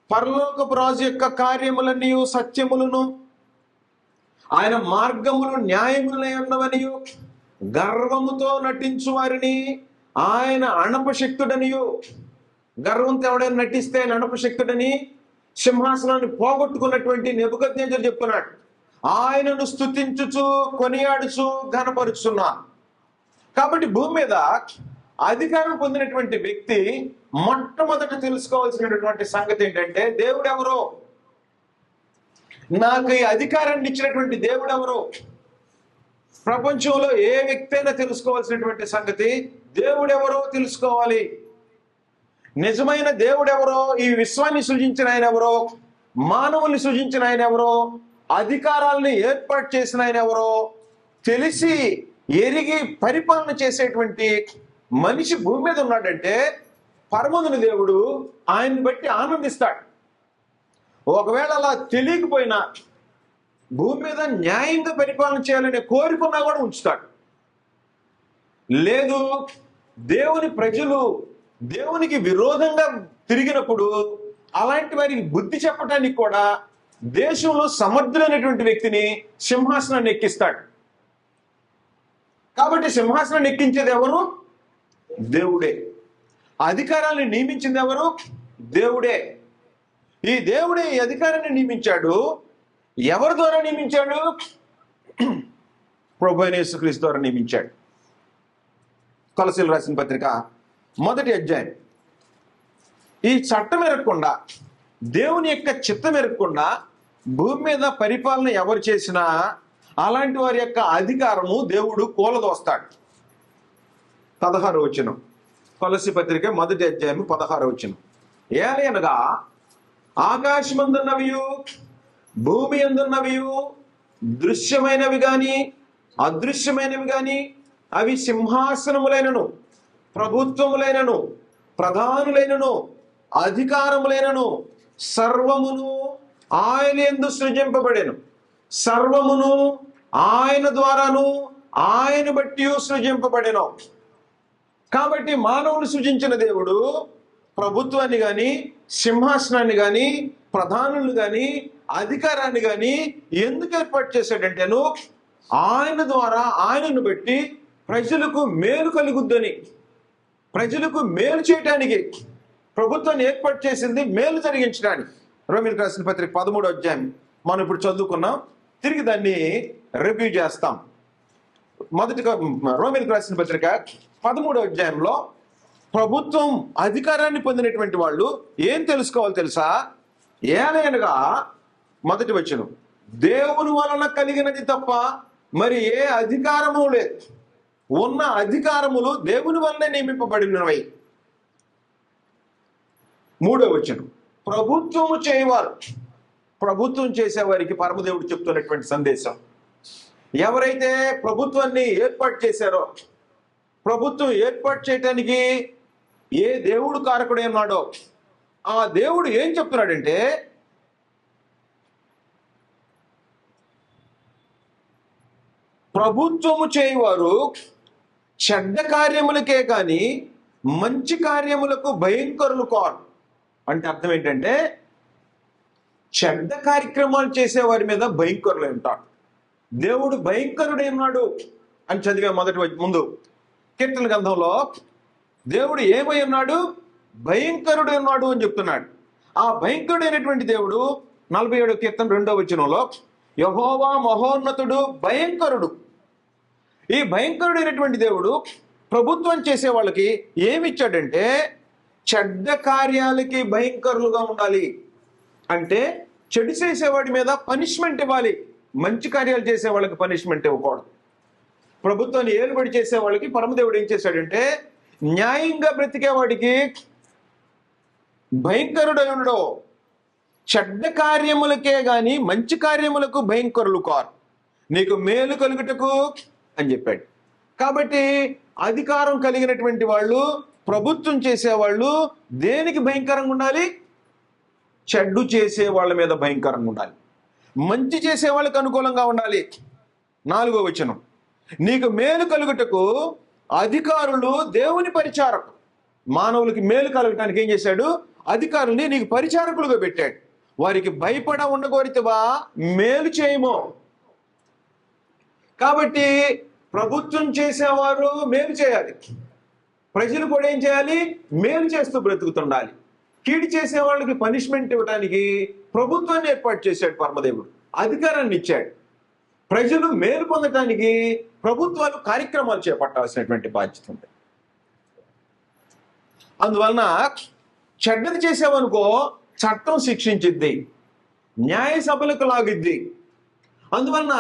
పరలోకపు రాజు యొక్క కార్యములన్నీ సత్యములను ఆయన మార్గములు న్యాయములై ఉన్నవనియు గర్వముతో నటించు వారిని ఆయన అణపశక్తుడనియు, గర్వంతో ఎవడైనా నటిస్తే ఆయన అణపశక్తుడని సింహాసనాన్ని పోగొట్టుకున్నటువంటి నెబుకద్నెజరు చెప్తున్నాడు. ఆయనను స్తుతించుచు కొనియాడుచు ఘనపరుచున్నాను. కాబట్టి భూమి మీద అధికారం పొందినటువంటి వ్యక్తి మొట్టమొదట తెలుసుకోవాల్సినటువంటి సంగతి ఏంటంటే, దేవుడు ఎవరో, నాకు ఈ అధికారాన్ని ఇచ్చినటువంటి దేవుడు ఎవరో. ప్రపంచంలో ఏ వ్యక్తి అయినా తెలుసుకోవాల్సినటువంటి సంగతి దేవుడు ఎవరో తెలుసుకోవాలి. నిజమైన దేవుడు ఎవరో, ఈ విశ్వాన్ని సృజించిన ఆయన ఎవరో, మానవుల్ని సృజించిన ఆయన ఎవరో, అధికారాలని ఏర్పాటు చేసిన ఆయన ఎవరో తెలిసి ఎరిగి పరిపాలన చేసేటువంటి మనిషి భూమి మీద ఉన్నాడంటే పరమందుని దేవుడు ఆయన్ని బట్టి ఆనందిస్తాడు. ఒకవేళ అలా తెలియకపోయినా భూమి మీద న్యాయంగా పరిపాలన చేయాలనే కోరికన్నా కూడా ఉంచుతాడు. లేదు, దేవుని ప్రజలు దేవునికి విరోధంగా తిరిగినప్పుడు అలాంటి వారికి బుద్ధి చెప్పడానికి కూడా దేశంలో సమర్థులైనటువంటి వ్యక్తిని సింహాసనాన్ని ఎక్కిస్తాడు. కాబట్టి సింహాసనాన్ని ఎక్కించేది ఎవరు? దేవుడే. అధికారాన్ని నియమించింది ఎవరు? దేవుడే. ఈ దేవుడే ఈ అధికారాన్ని నియమించాడు. ఎవరి ద్వారా నియమించాడు? ప్రభువైన యేసుక్రీస్తు ద్వారా నియమించాడు. కొలసీలు రాసిన పత్రిక 1వ అధ్యాయం. ఈ చట్టం ఎరగకుండా, దేవుని యొక్క చిత్తం ఎరగకుండా భూమి మీద పరిపాలన ఎవరు చేసినా అలాంటి వారి యొక్క అధికారము దేవుడు కూలదోస్తాడు. 16వ వచనం, కొలసీ పత్రిక 1వ అధ్యాయం 16వ వచనం. ఏలయనగా ఆకాశమందున్నవియు భూమి అందున్నవియు దృశ్యమైనవి గాని అదృశ్యమైనవి గాని అవి సింహాసనములైనను ప్రభుత్వములైనను ప్రధానులైనను అధికారములైనను సర్వమును ఆయన యందు సృజింపబడెను. సర్వమును ఆయన ద్వారాను ఆయన బట్టి సృజింపబడెను. కాబట్టి మానవుని సృజించిన దేవుడు ప్రభుత్వాన్ని గాని సింహాసనాన్ని గాని ప్రధానులు గాని అధికారాన్ని గాని ఎందుకు ఏర్పాటు చేశాడంటేను ఆయన ద్వారా ఆయనను బట్టి ప్రజలకు మేలు కలుగుద్దని, ప్రజలకు మేలు చేయటానికి ప్రభుత్వాన్ని ఏర్పాటు చేసింది మేలు జరిగించడానికి. రోమీయులకు రాసిన పత్రిక 13వ అధ్యాయం మనం ఇప్పుడు చదువుకున్నాం. తిరిగి దాన్ని రివ్యూ చేస్తాం. మొదటిగా రోమీయులకు రాసిన పత్రిక 13వ అధ్యాయంలో ప్రభుత్వం అధికారాన్ని పొందినటువంటి వాళ్ళు ఏం తెలుసుకోవాలి తెలుసా? ఏలయనగా 1వ వచనం, దేవుని వలన కలిగినది తప్ప మరి ఏ అధికారము లేదు. ఉన్న అధికారములు దేవుని వలన నియమింపబడినవి. 3వ వచనం, ప్రభుత్వము చేయవారు. ప్రభుత్వం చేసేవారికి పరమదేవుడు చెప్తున్నటువంటి సందేశం, ఎవరైతే ప్రభుత్వాన్ని ఏర్పాటు చేశారో, ప్రభుత్వం ఏర్పాటు చేయటానికి ఏ దేవుడు కారకుడై ఉన్నాడో ఆ దేవుడు ఏం చెప్తున్నాడంటే, ప్రభుత్వము చేయవారు చెడ్డ కార్యములకే కానీ మంచి కార్యములకు భయంకరులు కారు. అంటే అర్థం ఏంటంటే, చెడ్డ కార్యక్రమాలు చేసేవారి మీద భయంకరులు ఉంటాడు. దేవుడు భయంకరుడై ఉన్నాడు అని చదివే ముందు కీర్తన గ్రంథంలో దేవుడు ఏమై ఉన్నాడు? భయంకరుడై ఉన్నాడు అని చెప్తున్నాడు. ఆ భయంకరుడైనటువంటి దేవుడు 47వ కీర్తన 2వ వచనంలో యెహోవా మహోన్నతుడు భయంకరుడు. ఈ భయంకరుడైనటువంటి దేవుడు ప్రభుత్వం చేసే వాళ్ళకి ఏమిచ్చాడంటే, చెడ్డ కార్యాలకి భయంకరులుగా ఉండాలి. అంటే చెడు చేసేవాడి మీద పనిష్మెంట్ ఇవ్వాలి, మంచి కార్యాలు చేసే వాళ్ళకి పనిష్మెంట్ ఇవ్వకూడదు. ప్రభుత్వాన్ని ఏలుబడి చేసే వాళ్ళకి పరమదేవుడు ఏం చేశాడంటే, న్యాయంగా బ్రతికేవాడికి భయంకరుడై ఉండడు. చెడ్డ కార్యములకే గాని మంచి కార్యములకు భయంకరులు కారు, నీకు మేలు కలుగుటకు అని చెప్పాడు. కాబట్టి అధికారం కలిగినటువంటి వాళ్ళు, ప్రభుత్వం చేసేవాళ్ళు దేనికి భయంకరంగా ఉండాలి? చెడ్డు చేసే వాళ్ళ మీద భయంకరంగా ఉండాలి, మంచి చేసే వాళ్ళకి అనుకూలంగా ఉండాలి. 4వ వచనం, నీకు మేలు కలుగుటకు అధికారులు దేవుని పరిచారకులు. మానవులకి మేలు కలగటానికి ఏం చేశాడు? అధికారుల్ని నీకు పరిచారకులుగా పెట్టాడు. వారికి భయపడ ఉండగోరితేవా మేలు చేయమో. కాబట్టి ప్రభుత్వం చేసేవారు మేలు చేయాలి, ప్రజలు కూడా ఏం చేయాలి? మేలు చేస్తూ బ్రతుకుతుండాలి. కీడు చేసే వాళ్ళకి పనిష్మెంట్ ఇవ్వడానికి ప్రభుత్వాన్ని ఏర్పాటు చేశాడు పరమదేవుడు, అధికారాన్ని ఇచ్చాడు. ప్రజలు మేలు పొందటానికి ప్రభుత్వాలు కార్యక్రమాలు చేపట్టాల్సినటువంటి బాధ్యత ఉంది. అందువలన చెడ్డది చేసావనుకో చట్టం శిక్షించిద్ది, న్యాయ సభలకు లాగిద్ది. అందువలన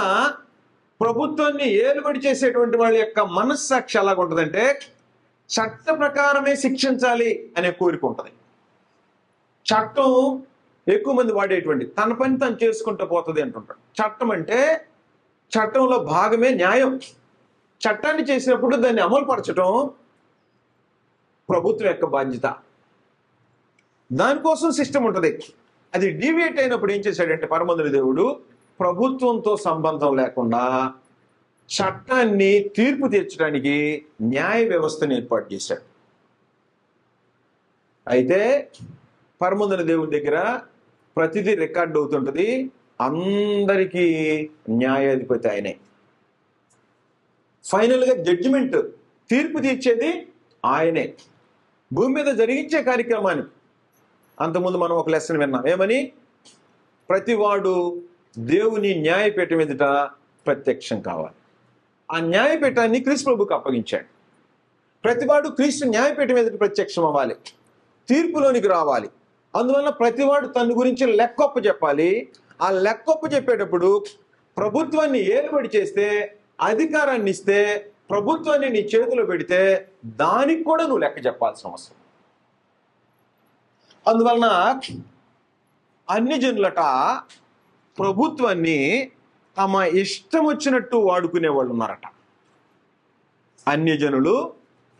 ప్రభుత్వాన్ని ఏలుబడి చేసేటువంటి వాళ్ళ యొక్క మనస్సాక్షి ఎలాగుంటుందంటే చట్ట ప్రకారమే శిక్షించాలి అనే కోరిక ఉంటుంది. చట్టం ఎక్కువ మంది వాడేటువంటి తన పని తను చేసుకుంటూ పోతుంది అంటుంటాడు. చట్టం అంటే చట్టంలో భాగమే న్యాయం. చట్టాన్ని చేసినప్పుడు దాన్ని అమలుపరచడం ప్రభుత్వం యొక్క బాధ్యత. దానికోసం సిస్టమ్ ఉంటుంది. అది డీవియేట్ అయినప్పుడు ఏం చేశాడంటే పరమందుని దేవుడు ప్రభుత్వంతో సంబంధం లేకుండా చట్టాన్ని తీర్పు తీర్చడానికి న్యాయ వ్యవస్థను ఏర్పాటు చేశాడు. అయితే పరమందుని దేవుడి దగ్గర ప్రతిదీ రికార్డ్ అవుతుంటుంది. అందరికీ న్యాయాధిపతి ఆయనే. ఫైనల్గా జడ్జిమెంట్ తీర్పు తీర్చేది ఆయనే. భూమి మీద జరిగించే కార్యక్రమానికి అంతకుముందు మనం ఒక లెసన్ విన్నాం. ఏమని? ప్రతివాడు దేవుని న్యాయపీఠం ఎదుట ప్రత్యక్షం కావాలి. ఆ న్యాయపీఠాన్ని క్రీస్తు ప్రభువుకు అప్పగించాడు. ప్రతివాడు క్రీస్తు న్యాయపీఠం ఎదుట ప్రత్యక్షం అవ్వాలి, తీర్పులోనికి రావాలి. అందువల్ల ప్రతివాడు తన గురించి లెక్కొప్ప చెప్పాలి. ఆ లెక్కొప్ప చెప్పేటప్పుడు ప్రభుత్వాన్ని ఏలుబడి చేస్తే, అధికారాన్ని ఇస్తే, ప్రభుత్వాన్ని నీ చేతిలో పెడితే దానికి కూడా నువ్వు లెక్క చెప్పాల్సిన అవసరం. అందువలన అన్ని జనులట ప్రభుత్వాన్ని తమ ఇష్టం వచ్చినట్టు వాడుకునే వాళ్ళు ఉన్నారట. అన్ని జనులు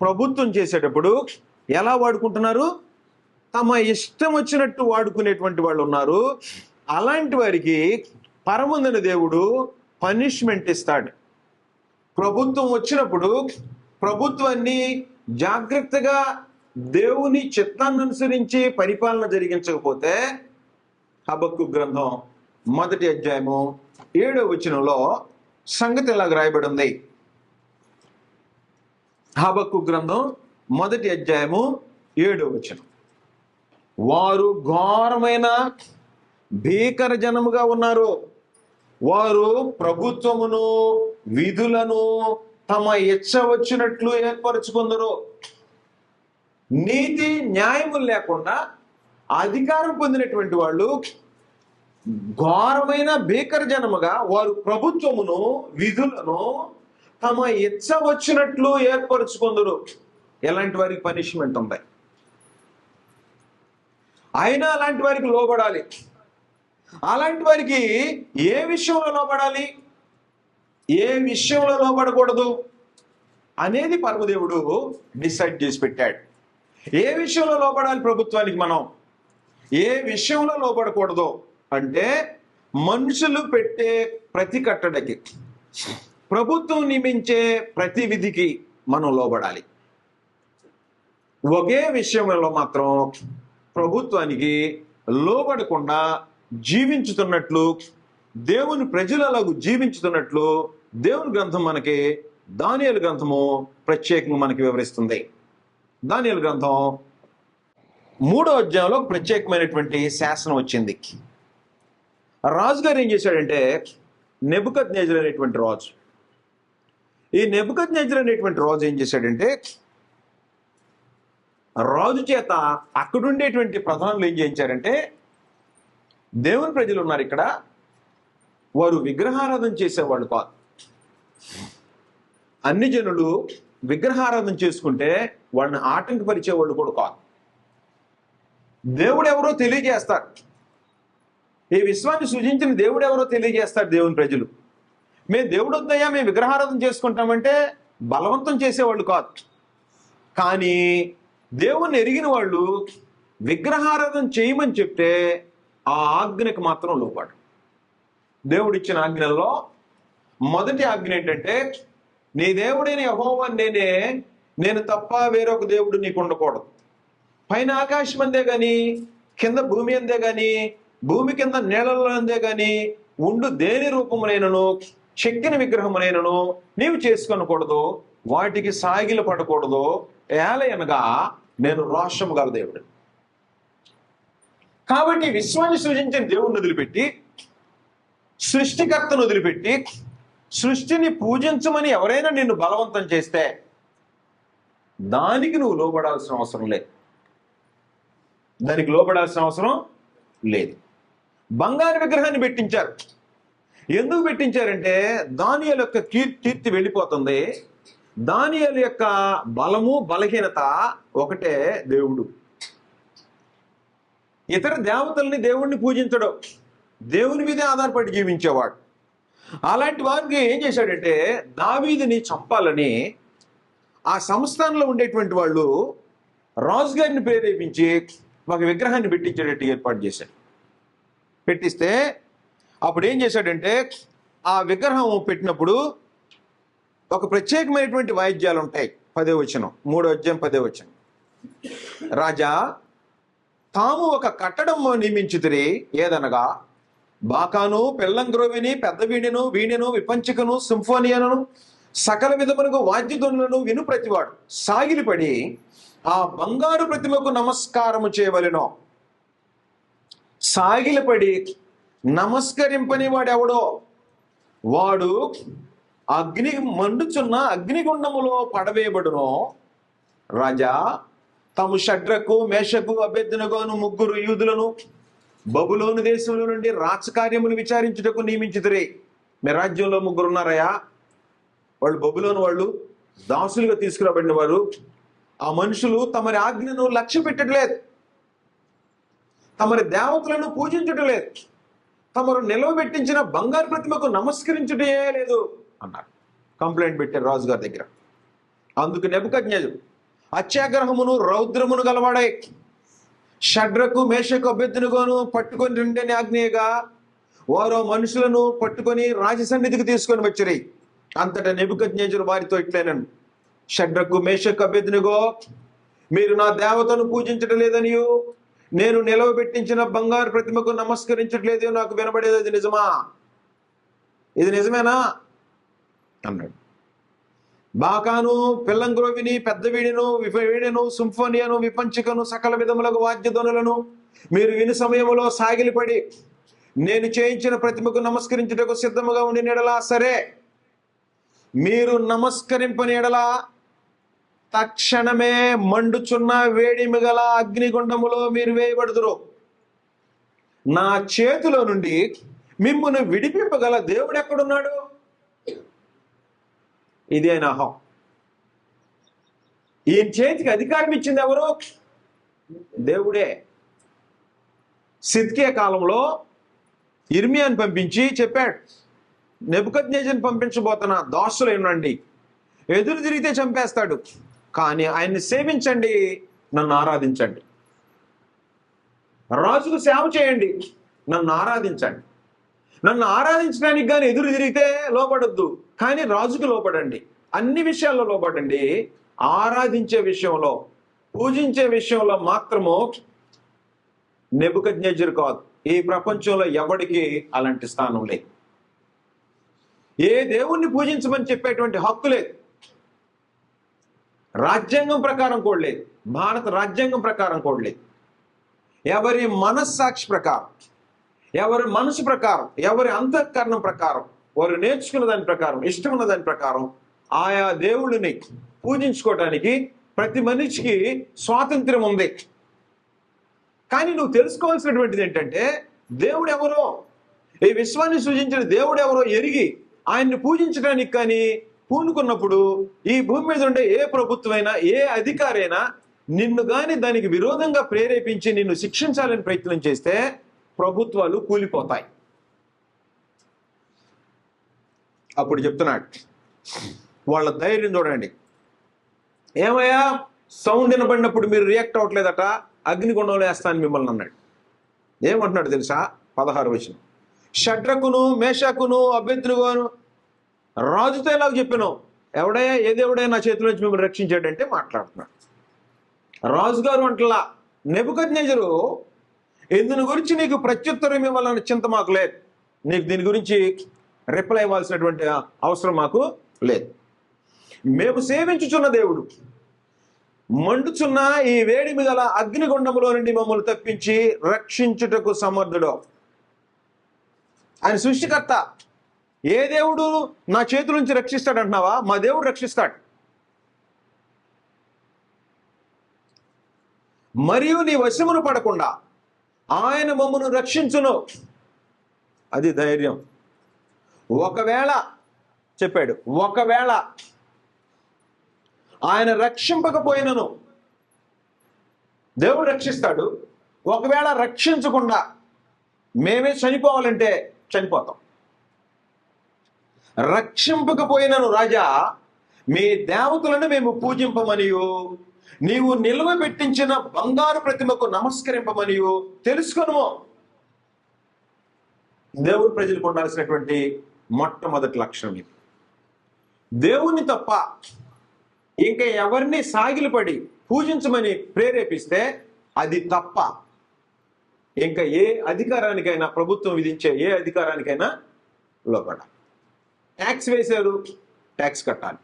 ప్రభుత్వం చేసేటప్పుడు ఎలా వాడుకుంటున్నారు? తమ ఇష్టం వచ్చినట్టు వాడుకునేటువంటి వాళ్ళు ఉన్నారు. అలాంటి వారికి పరమందుని దేవుడు పనిష్మెంట్ ఇస్తాడు. ప్రభుత్వం వచ్చినప్పుడు ప్రభుత్వాన్ని జాగ్రత్తగా దేవుని చిత్తాన్ని అనుసరించి పరిపాలన జరిగించకపోతే హబక్కు గ్రంథం 1వ అధ్యాయము 7వ వచనంలో సంగతి ఇలాగ రాయబడి ఉంది. హబక్కు గ్రంథం 1వ అధ్యాయము 7వ వచనం. వారు ఘోరమైన భీకర జనముగా ఉన్నారు. వారు ప్రభుత్వమును విధులను తమ ఇచ్చ వచ్చినట్లు ఏర్పరచుకుందరు. నీతి న్యాయములు లేకుండా అధికారం పొందినటువంటి వాళ్ళు ఘోరమైన భీకర జనముగా వారు ప్రభుత్వమును విధులను తమ ఇచ్చ వచ్చినట్లు ఏర్పరచుకుందరు. ఎలాంటి వారికి పనిష్మెంట్ ఉంది. అయినా అలాంటి వారికి లోబడాలి. అలాంటి వారికి ఏ విషయంలో లోబడాలి, ఏ విషయంలో లోబడకూడదు అనేది పరమదేవుడు డిసైడ్ చేసి పెట్టాడు. ఏ విషయంలో లోబడాలి ప్రభుత్వానికి, మనం ఏ విషయంలో లోబడకూడదు అంటే మనుషులు పెట్టే ప్రతి కట్టడకి, ప్రభుత్వం నియమించే ప్రతి విధికి మనం లోబడాలి. ఒకే విషయంలో మాత్రం ప్రభుత్వానికి లోబడకుండా జీవించుతున్నట్లు, దేవుని ప్రజలలాగు జీవించుతున్నట్లు దేవుని గ్రంథం మనకి దానియేలు గ్రంథము ప్రత్యేకంగా మనకి వివరిస్తుంది. దానియేలు గ్రంథం 3వ అధ్యాయంలో ప్రత్యేకమైనటువంటి శాసనం వచ్చింది. రాజుగారు ఏం చేశాడంటే నెబుకద్నెజర్ అనేటువంటి రాజు, ఈ నెబుకద్నెజర్ అనేటువంటి రాజు ఏం చేశాడంటే రాజు చేత అక్కడుండేటువంటి ప్రధానులు ఏం చేయించారంటే, దేవుని ప్రజలు ఉన్నారు ఇక్కడ, వారు విగ్రహారాధన చేసేవాళ్ళు కాదు. అన్ని జనులు విగ్రహారాధన చేసుకుంటే వాళ్ళని ఆటంకపరిచేవాళ్ళు కూడా కాదు. దేవుడు ఎవరో తెలియజేస్తారు. ఈ విశ్వాన్ని సృజించిన దేవుడు ఎవరో తెలియజేస్తారు దేవుని ప్రజలు. మేము దేవుడు వద్దయ్యా మేము విగ్రహారాధన చేసుకుంటామంటే బలవంతం చేసేవాళ్ళు కాదు. కానీ దేవుణ్ణి ఎరిగిన వాళ్ళు విగ్రహారాధన చేయమని చెప్తే ఆ ఆజ్ఞకు మాత్రం లోపాడు. దేవుడిచ్చిన ఆజ్ఞల్లో మొదటి ఆజ్ఞ ఏంటంటే, నీ దేవుడైన యెహోవా నేనే, నేను తప్ప వేరొక దేవుడు నీకు ఉండకూడదు. పైన ఆకాశం అందే గాని, కింద భూమి అందే గాని, భూమి కింద నీళ్ళలో అందే గాని ఉండు దేని రూపమునైనను చెక్కిన విగ్రహమునైనను నీవు చేసుకొనకూడదు. వాటికి సాగిల పడకూడదు. ఏలయనగా నేను రోషము గల దేవుడు. కాబట్టి విశ్వాన్ని సృజించిన దేవుణ్ణి వదిలిపెట్టి, సృష్టికర్తను వదిలిపెట్టి, సృష్టిని పూజించమని ఎవరైనా నిన్ను బలవంతం చేస్తే దానికి నువ్వు లోబడాల్సిన అవసరం లేదు. దానికి లోబడాల్సిన అవసరం లేదు. బంగారు విగ్రహాన్ని పెట్టించారు. ఎందుకు పెట్టించారంటే దానియేలు యొక్క కీర్తి వెళ్ళిపోతుంది. దానియేలు యొక్క బలము బలహీనత ఒకటే, దేవుడు. ఇతర దేవతల్ని దేవుణ్ణి పూజించడం, దేవుని మీదే ఆధారపడి జీవించేవాడు. అలాంటి వారికి ఏం చేశాడంటే దావీదుని చంపాలని ఆ సంస్థానంలో ఉండేటువంటి వాళ్ళు రాజుగారిని ప్రేరేపించి ఒక విగ్రహాన్ని పెట్టించేటట్టు ఏర్పాటు చేశాడు. పెట్టిస్తే అప్పుడు ఏం చేశాడంటే ఆ విగ్రహం పెట్టినప్పుడు ఒక ప్రత్యేకమైనటువంటి వాయిద్యాలు ఉంటాయి. 10వ వచనం, 3వ అధ్యాయం 10వ వచనం. రాజా తాము ఒక కట్టడం నియమించితిరి, ఏదనగా బాకాను, పెళ్ళంగ్రోవిని, పెద్ద వీణెను, విపంచికను, సింఫోనియను, సకల విధములకు వాద్యధ్వనులను విను ప్రతివాడు సాగిలిపడి ఆ బంగారు ప్రతిమకు నమస్కారము చేయవలెను. సాగిలిపడి నమస్కరింపని వాడెవడో వాడు మండుచున్న అగ్నిగుండములో పడవేయబడును. రాజా తాము షడ్రకు, మేషకు, అబేద్నెగోను 3 యూదులను బబులోను దేశంలో నుండి రాజకార్యములు విచారించుటకు నియమించుతురే. మీ రాజ్యంలో 3 ఉన్నారయ్యా. వాళ్ళు బబులోను వాళ్ళు, దాసులుగా తీసుకురాబడిన వారు. ఆ మనుషులు తమరి ఆజ్ఞను లక్ష్య పెట్టట్లేదు, తమరి దేవతలను పూజించటలేదు, తమరు నిలవబెట్టించిన బంగారు ప్రతిమకు నమస్కరించుటే లేదు అన్నారు. కంప్లైంట్ పెట్టారు రాజుగారి దగ్గర. అందుకు నెబుకద్నెజరు అత్యాగ్రహమును రౌద్రమును గలవాడై షడ్రకు, మేషకు, అబేద్నెగోను పట్టుకొని రెండని ఆజ్ఞగా వారో మనుషులను పట్టుకొని రాజసన్నిధికి తీసుకొని వచ్చిరి. అంతటా నెబుకద్నెజరు వారితో ఇట్లేనను, షడ్రకు, మేషకు, అబేద్నెగో, మీరు నా దేవతను పూజించడం లేదనియు నేను నిలవబెట్టించిన బంగారు ప్రతిమకు నమస్కరించట్లేదు నాకు వినబడేది. అది నిజమా? ఇది నిజమేనా అన్నాడు. బాకాను, పిల్లంగ్రోవిని, పెద్ద వీణెను, సింఫోనియను, విపంచికను, సకల విధములకు వాద్యధ్వనులను మీరు విని సమయంలో సాగిలిపడి నేను చేయించిన ప్రతిమకు నమస్కరించుటకు సిద్ధముగా ఉండిన ఎడలా సరే, మీరు నమస్కరింపని ఎడలా తక్షణమే మండుచున్న వేడిమి గల అగ్నిగుండములో మీరు వేయబడుదురు. నా చేతిలో నుండి మిమ్మును విడిపింపగల దేవుడు ఎక్కడున్నాడు? ఇది ఆయన అహం. ఈయన చేతికి అధికారం ఇచ్చింది ఎవరు? దేవుడే. సిద్కియా కాలంలో ఇర్మియాని పంపించి చెప్పాడు, నెబుకద్నెజరుని పంపించబోతున్నా, దాసులు ఏనండి, ఎదురు తిరిగితే చంపేస్తాడు, కానీ ఆయన్ని సేవించండి, నన్ను ఆరాధించండి. రాజుకు సేవ చేయండి, నన్ను ఆరాధించండి. నన్ను ఆరాధించడానికి కానీ ఎదురు తిరిగితే లోపడొద్దు, కానీ రాజుకు లోపడండి. అన్ని విషయాల్లో లోపడండి. ఆరాధించే విషయంలో, పూజించే విషయంలో మాత్రము నెబుకద్నెజరు కాదు, ఈ ప్రపంచంలో ఎవడికి అలాంటి స్థానం లేదు. ఏ దేవుణ్ణి పూజించమని చెప్పేటువంటి హక్కు లేదు. రాజ్యాంగం ప్రకారం కూడా లేదు, భారత రాజ్యాంగం ప్రకారం కూడా లేదు. ఎవరి మనస్సాక్షి ప్రకారం, ఎవరి మనసు ప్రకారం, ఎవరి అంతఃకరణం ప్రకారం, వారు నేర్చుకున్న దాని ప్రకారం, ఇష్టం ఉన్న దాని ప్రకారం ఆయా దేవుళ్ళని పూజించుకోవటానికి ప్రతి మనిషికి స్వాతంత్ర్యం ఉంది. కానీ నువ్వు తెలుసుకోవాల్సినటువంటిది ఏంటంటే దేవుడు ఎవరో, ఈ విశ్వాన్ని సృజించిన దేవుడు ఎవరో ఎరిగి ఆయన్ని పూజించడానికి కానీ పూనుకున్నప్పుడు ఈ భూమి మీద ఉండే ఏ ప్రభుత్వమైనా, ఏ అధికారైనా నిన్ను కానీ దానికి విరోధంగా ప్రేరేపించి నిన్ను శిక్షించాలని ప్రయత్నం చేస్తే ప్రభుత్వాలు కూలిపోతాయి. అప్పుడు చెప్తున్నాడు, వాళ్ళ ధైర్యం చూడండి. ఏమయ్యా, సౌండ్ వినబడినప్పుడు మీరు రియాక్ట్ అవ్వట్లేదట, అగ్నిగుండంలో వేస్తాను మిమ్మల్ని అన్నాడు. ఏమంటున్నాడు తెలుసా? 16వ వచనం. షడ్రకును, మేషకును, అబేద్నెగోను రాజుతో ఎలాగ చెప్పాను, ఎవడయ్యా, ఏ దేవుడే నా చేతిలో నుంచి మిమ్మల్ని రక్షించాడంటే మాట్లాడుతున్నాడు. రాజుగారు అంటలా, నెబుకద్నెజరు ఇందుని గురించి నీకు ప్రత్యుత్తరం ఇవ్వాలన్న చింత మాకు లేదు, నీకు దీని గురించి రిప్లై ఇవ్వాల్సినటువంటి అవసరం మాకు లేదు. మేము సేవించుచున్న దేవుడు మండుచున్న ఈ వేడిమి గల అగ్నిగుండములో నుండి మమ్మల్ని తప్పించి రక్షించుటకు సమర్థుడు. ఆయన సృష్టికర్త. ఏ దేవుడు నా చేతుల నుంచి రక్షిస్తాడు అంటున్నావా? మా దేవుడు రక్షిస్తాడు. మరియు నీ వశమును పడకుండా ఆయన మమ్మను రక్షించును. అది ధైర్యం. ఒకవేళ చెప్పాడు, ఒకవేళ ఆయన రక్షింపకపోయినను దేవుడు రక్షిస్తాడు. ఒకవేళ రక్షించకుండా మేమే చనిపోవాలంటే చనిపోతాం. రక్షింపకపోయినను రాజా, మీ దేవతలను మేము పూజింపమనియు నీవు నిల్వ పెట్టించిన బంగారు ప్రతిమకు నమస్కరింపమనియు తెలుసుకొనుము. దేవుడు ప్రజలకు ఉండాల్సినటువంటి మొట్టమొదటి లక్షణం ఇది. దేవుని తప్ప ఇంకా ఎవరిని సాగిలపడి పూజించమని ప్రేరేపిస్తే అది తప్ప. ఇంకా ఏ అధికారానికైనా, ప్రభుత్వం విధించే ఏ అధికారానికైనా లోపడ. ట్యాక్స్ వేశారు, ట్యాక్స్ కట్టాలి.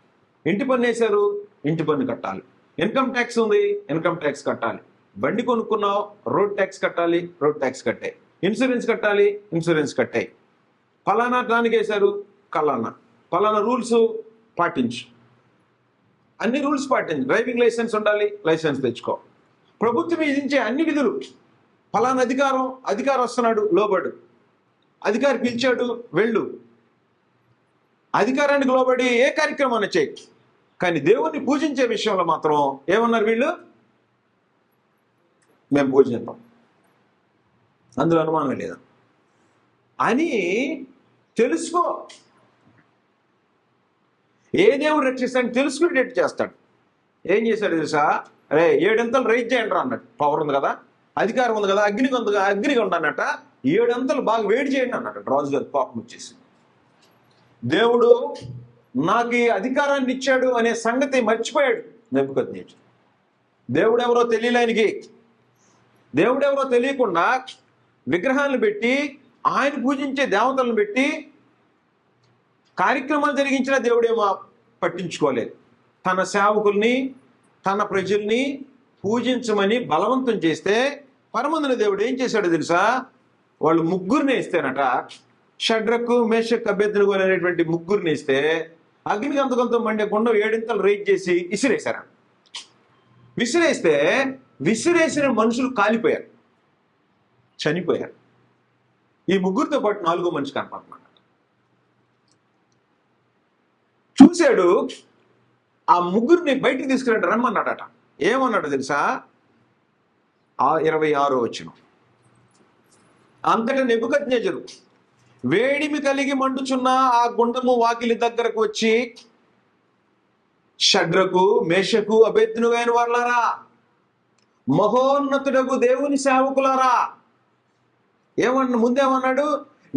ఇంటి పన్ను వేశారు, ఇంటి పన్ను కట్టాలి. ఇన్కమ్ ట్యాక్స్ ఉంది, ఇన్కమ్ ట్యాక్స్ కట్టాలి. బండి కొనుక్కున్నావు, రోడ్ ట్యాక్స్ కట్టాలి, రోడ్ ట్యాక్స్ కట్టాయి. ఇన్సూరెన్స్ కట్టాలి, ఇన్సూరెన్స్ కట్టాయి. ఫలానా దానికి వేశారు, ఫలానా రూల్స్ పాటించు. అన్ని రూల్స్ పాటించు. డ్రైవింగ్ లైసెన్స్ ఉండాలి, లైసెన్స్ తెచ్చుకో. ప్రభుత్వం విధించే అన్ని విధులు. ఫలానా అధికారం వస్తున్నాడు, లోబడు. అధికారి పిలిచాడు, వెళ్ళు. అధికారానికి లోబడి ఏ కార్యక్రమాన్ని చేయి. కానీ దేవుణ్ణి పూజించే విషయంలో మాత్రం ఏమన్నారు వీళ్ళు? మేము పూజించాం, అందులో అనుమానం లేదా అని తెలుసుకో. ఏ దేవుడు రక్షిస్తాడని తెలుసుకునేటట్టు చేస్తాడు. ఏం చేశాడు తెలుసా? అరే 7 అంతలు రైజ్ చేయండి రా అన్నట్టు. పవర్ ఉంది కదా, అధికారం ఉంది కదా, అగ్నిగా ఉండన్నట్ట. 7 అంతలు బాగా వేడి చేయండి అన్నట్టు. రాజుగారి కోపం వచ్చేసి, దేవుడు నాకు ఈ అధికారాన్ని ఇచ్చాడు అనే సంగతి మర్చిపోయాడు నెబుకద్నెజరు. దేవుడెవరో తెలియలేనికి, దేవుడెవరో తెలియకుండా విగ్రహాలను పెట్టి, ఆయన పూజించే దేవతలను పెట్టి కార్యక్రమాలు జరిగించిన దేవుడేమో పట్టించుకోలేదు. తన సేవకుల్ని, తన ప్రజల్ని పూజించమని బలవంతం చేస్తే పరమందున దేవుడు ఏం చేశాడో తెలుసా? వాళ్ళు ముగ్గురిని ఇస్తేనట, షడ్రకు, మేషక్, అబేద్నెగో అనేటువంటి ముగ్గురిని ఇస్తే అగ్నికి అంతకంత మండే గుండం 7 అంతలు రైజ్ చేసి విసిరేశారు. విసిరేసిన మనుషులు కాలిపోయారు, చనిపోయారు. ఈ ముగ్గురితో పాటు 4వ మనిషి కనపడుతున్నాడు. చూశాడు, ఆ ముగ్గురిని బయటికి తీసుకురండి రమ్మన్నాడట. ఏమన్నాడు తెలుసా? 26వ వచనం. అంతటా నెబుకద్నెజరు వేడిమి కలిగి మండుచున్న ఆ గుండము వాకిలి దగ్గరకు వచ్చి, షడ్రకు, మేషకు, అబేద్నెగో అయిన వారులారా, మహోన్నతుడకు దేవుని సేవకులారా. ముందేమన్నాడు?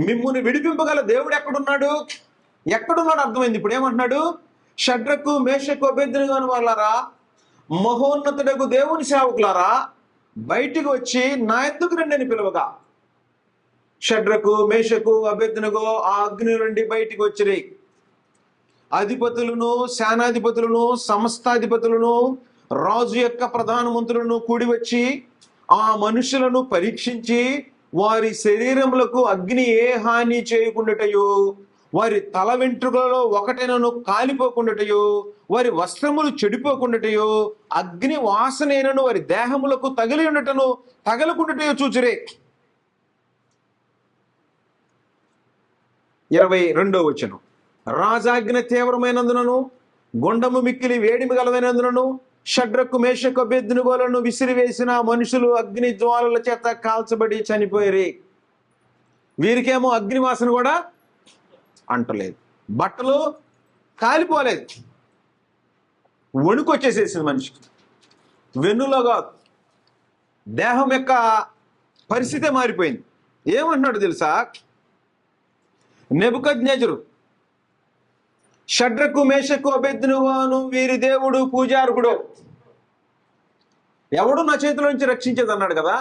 మిమ్ముని విడిపింపగల దేవుడు ఎక్కడున్నాడు అర్థమైంది. ఇప్పుడు ఏమంటున్నాడు? షడ్రకు, మేషకు, అబేద్నెగో అయిన వారులారా, మహోన్నతుడకు దేవుని సేవకులారా, బయటికి వచ్చి నా ఎద్దుకు రండి అని పిలువగా షడ్రకు, మేషకు, అబేద్నెగో ఆ అగ్ని నుండి బయటికి వచ్చిరి. అధిపతులను, సేనాధిపతులను, సంస్థాధిపతులను, రాజు యొక్క ప్రధాన మంత్రులను కూడి వచ్చి ఆ మనుషులను పరీక్షించి వారి శరీరములకు అగ్ని ఏ హాని చేయకుండాటయో, వారి తల వెంట్రుకలలో ఒకటైనను కాలిపోకుండాటయో, వారి వస్త్రములు చెడిపోకుండాటయో, అగ్ని వాసనైనను వారి దేహములకు తగిలి ఉండటను తగలకుండాటయో చూచిరే. 22వ వచనం. రాజాజ్ఞ తీవ్రమైనందునను గుండము మిక్కిలి వేడిమి గలదైనందునను షడ్రకు, మేషకు, అబేద్నెగోలను విసిరివేసిన మనుషులు అగ్ని జ్వాలల చేత కాల్చబడి చనిపోయారు. వీరికేమో అగ్ని వాసన కూడా అంటలేదు, బట్టలు కాలిపోలేదు, వణుకు వచ్చేసేసింది మనిషికి. వెన్నులోగా దేహం యొక్క పరిస్థితే మారిపోయింది. ఏమంటున్నాడు తెలుసా? నెబుకద్నెజరు షడ్రకు, మేషకు, అబేద్నెగోను వీరి దేవుడు పూజార్హుడు. ఎవడు నా చేతిలో నుంచి రక్షించేది అన్నాడు కదా.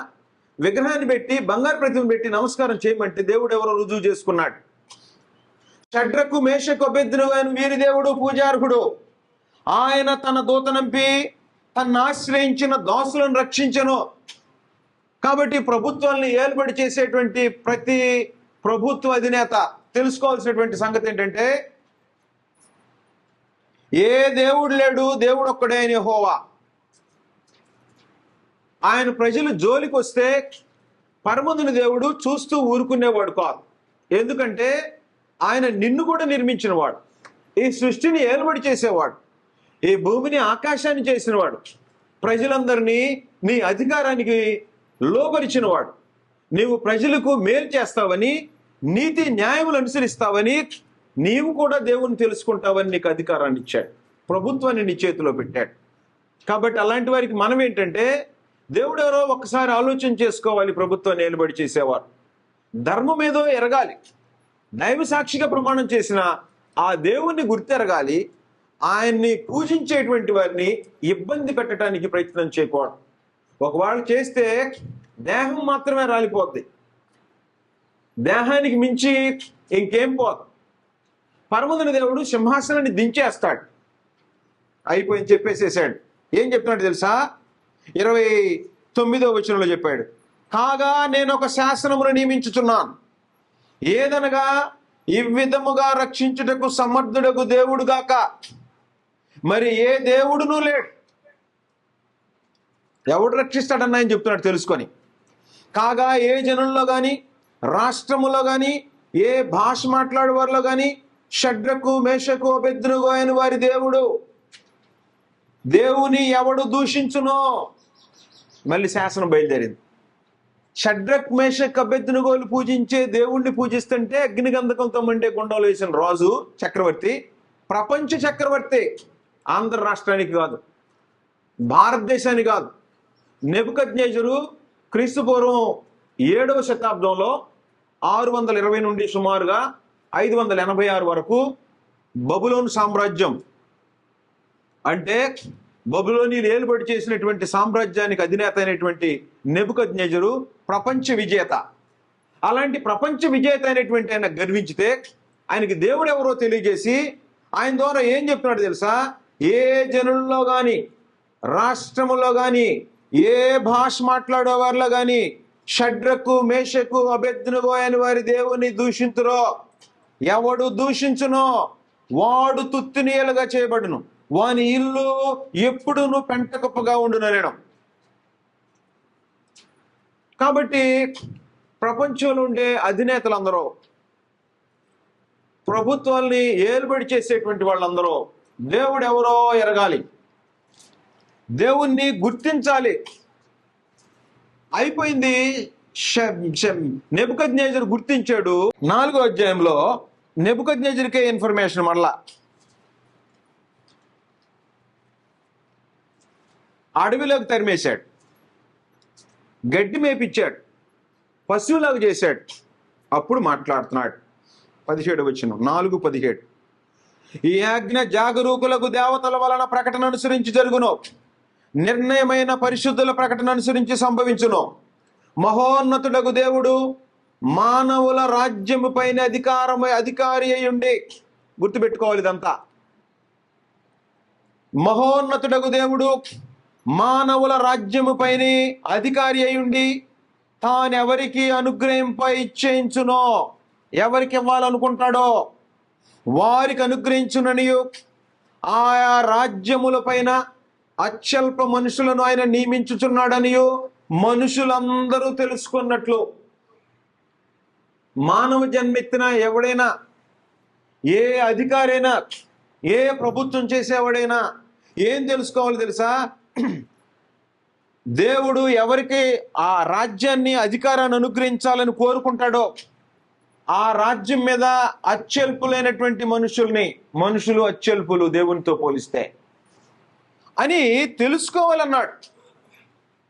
విగ్రహాన్ని పెట్టి, బంగారు ప్రతిమ పెట్టి నమస్కారం చేయమంటే దేవుడు ఎవరో రుజువు చేసుకున్నాడు. షడ్రకు, మేషకు, అబేద్నెగోను వీరి దేవుడు పూజార్హుడు. ఆయన తన దూతనంపి తను ఆశ్రయించిన దాసులను రక్షించెను. కాబట్టి ప్రభుత్వాన్ని ఏలుబడి చేసేటువంటి ప్రతి ప్రభుత్వ అధినేత తెలుసుకోవాల్సినటువంటి సంగతి ఏంటంటే, ఏ దేవుడు లేడు, దేవుడు ఒక్కడే అని యెహోవా. ఆయన ప్రజలు జోలికి వస్తే పరమందుని దేవుడు చూస్తూ ఊరుకునేవాడు కాదు. ఎందుకంటే ఆయన నిన్ను కూడా నిర్మించినవాడు, ఈ సృష్టిని ఏలుబడి చేసేవాడు, ఈ భూమిని ఆకాశాన్ని చేసినవాడు, ప్రజలందరినీ నీ అధికారానికి లోబరిచినవాడు. నీవు ప్రజలకు మేలు చేస్తావని, నీతి న్యాయములు అనుసరిస్తావని, నీవు కూడా దేవుని తెలుసుకుంటావని నీకు అధికారాన్ని ఇచ్చాడు, ప్రభుత్వాన్ని నీ చేతిలో పెట్టాడు. కాబట్టి అలాంటి వారికి మనం ఏంటంటే, దేవుడు ఎవరో ఒక్కసారి ఆలోచన చేసుకోవాలి. ప్రభుత్వాన్ని ఏలుబడి చేసేవారు ధర్మం ఏదో ఎరగాలి, దైవ సాక్షిగా ప్రమాణం చేసిన ఆ దేవుణ్ణి గుర్తెరగాలి. ఆయన్ని పూజించేటువంటి వారిని ఇబ్బంది పెట్టడానికి ప్రయత్నం చేయకూడదు. ఒకవేళ చేస్తే దేహం మాత్రమే రాలిపోద్ది, దేహానికి మించి ఇంకేం పోదు. పరమందుని దేవుడు సింహాసనాన్ని దించేస్తాడు. అయిపోయింది, చెప్పేసేసాడు. ఏం చెప్తున్నాడు తెలుసా? 29వ వచనంలో చెప్పాడు, కాగా నేను ఒక శాసనమును నియమించుచున్నాను, ఏదనగా ఈ విధముగా రక్షించుటకు సమర్థుడకు దేవుడుగాక మరి ఏ దేవుడునూ లేడు. ఎవడు రక్షిస్తాడన్న ఆయన చెప్తున్నాడు తెలుసుకొని. కాగా ఏ జనుల్లో కానీ, రాష్ట్రములో కానీ, ఏ భాష మాట్లాడే వారిలో కానీ షడ్రకు మేషకు అబేద్నెగో అయిన వారి దేవుడు, దేవుని ఎవడు దూషించునో. మళ్ళీ శాసనం బయలుదేరింది. షడ్రక్ మేషక్ అబేద్నెగోలు పూజించే దేవుణ్ణి పూజిస్తుంటే అగ్నిగంధకంతో మండే గుండంలో వేసిన రాజు చక్రవర్తి, ప్రపంచ చక్రవర్తి, ఆంధ్ర రాష్ట్రానికి కాదు, భారతదేశానికి కాదు. నెబుకద్నెజరు క్రీస్తుపూర్వం 7వ శతాబ్దంలో 620 నుండి సుమారుగా 586 వరకు బబులోను సామ్రాజ్యం, అంటే బబులోనీలు ఏలుబడి చేసినటువంటి సామ్రాజ్యానికి అధినేత అయినటువంటి నెబుకద్నెజరు ప్రపంచ విజేత. అలాంటి ప్రపంచ విజేత అయినటువంటి ఆయన గర్వించితే ఆయనకి దేవుడు ఎవరో తెలియజేసి ఆయన ద్వారా ఏం చెప్తున్నాడు తెలుసా? ఏ జనుల్లో కానీ, రాష్ట్రములో కానీ, ఏ భాష మాట్లాడే వారిలో కానీ షడ్రకు మేషకు అబేద్నెగో అని వారి దేవుని దూషింతురో, ఎవడు దూషించునో వాడు తుత్తునీయలుగా చేయబడును, వాని ఇల్లు ఎప్పుడును పెంటకుప్పగా ఉండుననేడం. కాబట్టి ప్రపంచంలో ఉండే అధినేతలందరూ, ప్రభుత్వాల్ని ఏలుబడి చేసేటువంటి వాళ్ళందరూ దేవుడు ఎవరో ఎరగాలి, దేవుణ్ణి గుర్తించాలి. అయిపోయింది. నెబుకద్నెజరు గుర్తించాడు. 4వ అధ్యాయంలో నెబుకద్నెజరుకే ఇన్ఫర్మేషన్ మరలా. అడవిలోకి తరిమేశాడు, గడ్డి మేపిచ్చాడు, పశువులాగా చేశాడు. అప్పుడు మాట్లాడుతున్నాడు. 17వ వచనం, 4:17. ఈ ఆజ్ఞ జాగరూకులకు దేవతల వలన ప్రకటన అనుసరించి జరుగును, నిర్ణయమైన పరిశుద్ధుల ప్రకటన అనుసరించి సంభవించును. మహోన్నతుడకు దేవుడు మానవుల రాజ్యము పైన అధికారి అయి ఉండి, గుర్తుపెట్టుకోవాలి ఇదంతా. మహోన్నతుడకు దేవుడు మానవుల రాజ్యము పైన అధికారి అయి ఉండి తానెవరికి అనుగ్రహింప ఇచ్చేయించునో, ఎవరికి ఇవ్వాలనుకుంటాడో వారికి అనుగ్రహించుననియు, ఆయా రాజ్యముల పైన అత్యల్ప మనుషులను ఆయన నియమించుచున్నాడనియు మనుషులందరూ తెలుసుకున్నట్లు. మానవ జన్మెత్తిన ఎవడైనా, ఏ అధికారైనా, ఏ ప్రభుత్వం చేసేవాడైనా ఏం తెలుసుకోవాలి తెలుసా? దేవుడు ఎవరికి ఆ రాజ్యాన్ని, అధికారాన్ని అనుగ్రహించాలని కోరుకుంటాడో ఆ రాజ్యం మీద అత్యల్పులైనటువంటి మనుషులు అత్యల్పులు దేవునితో పోలిస్తే అని తెలుసుకోవాలన్నాడు.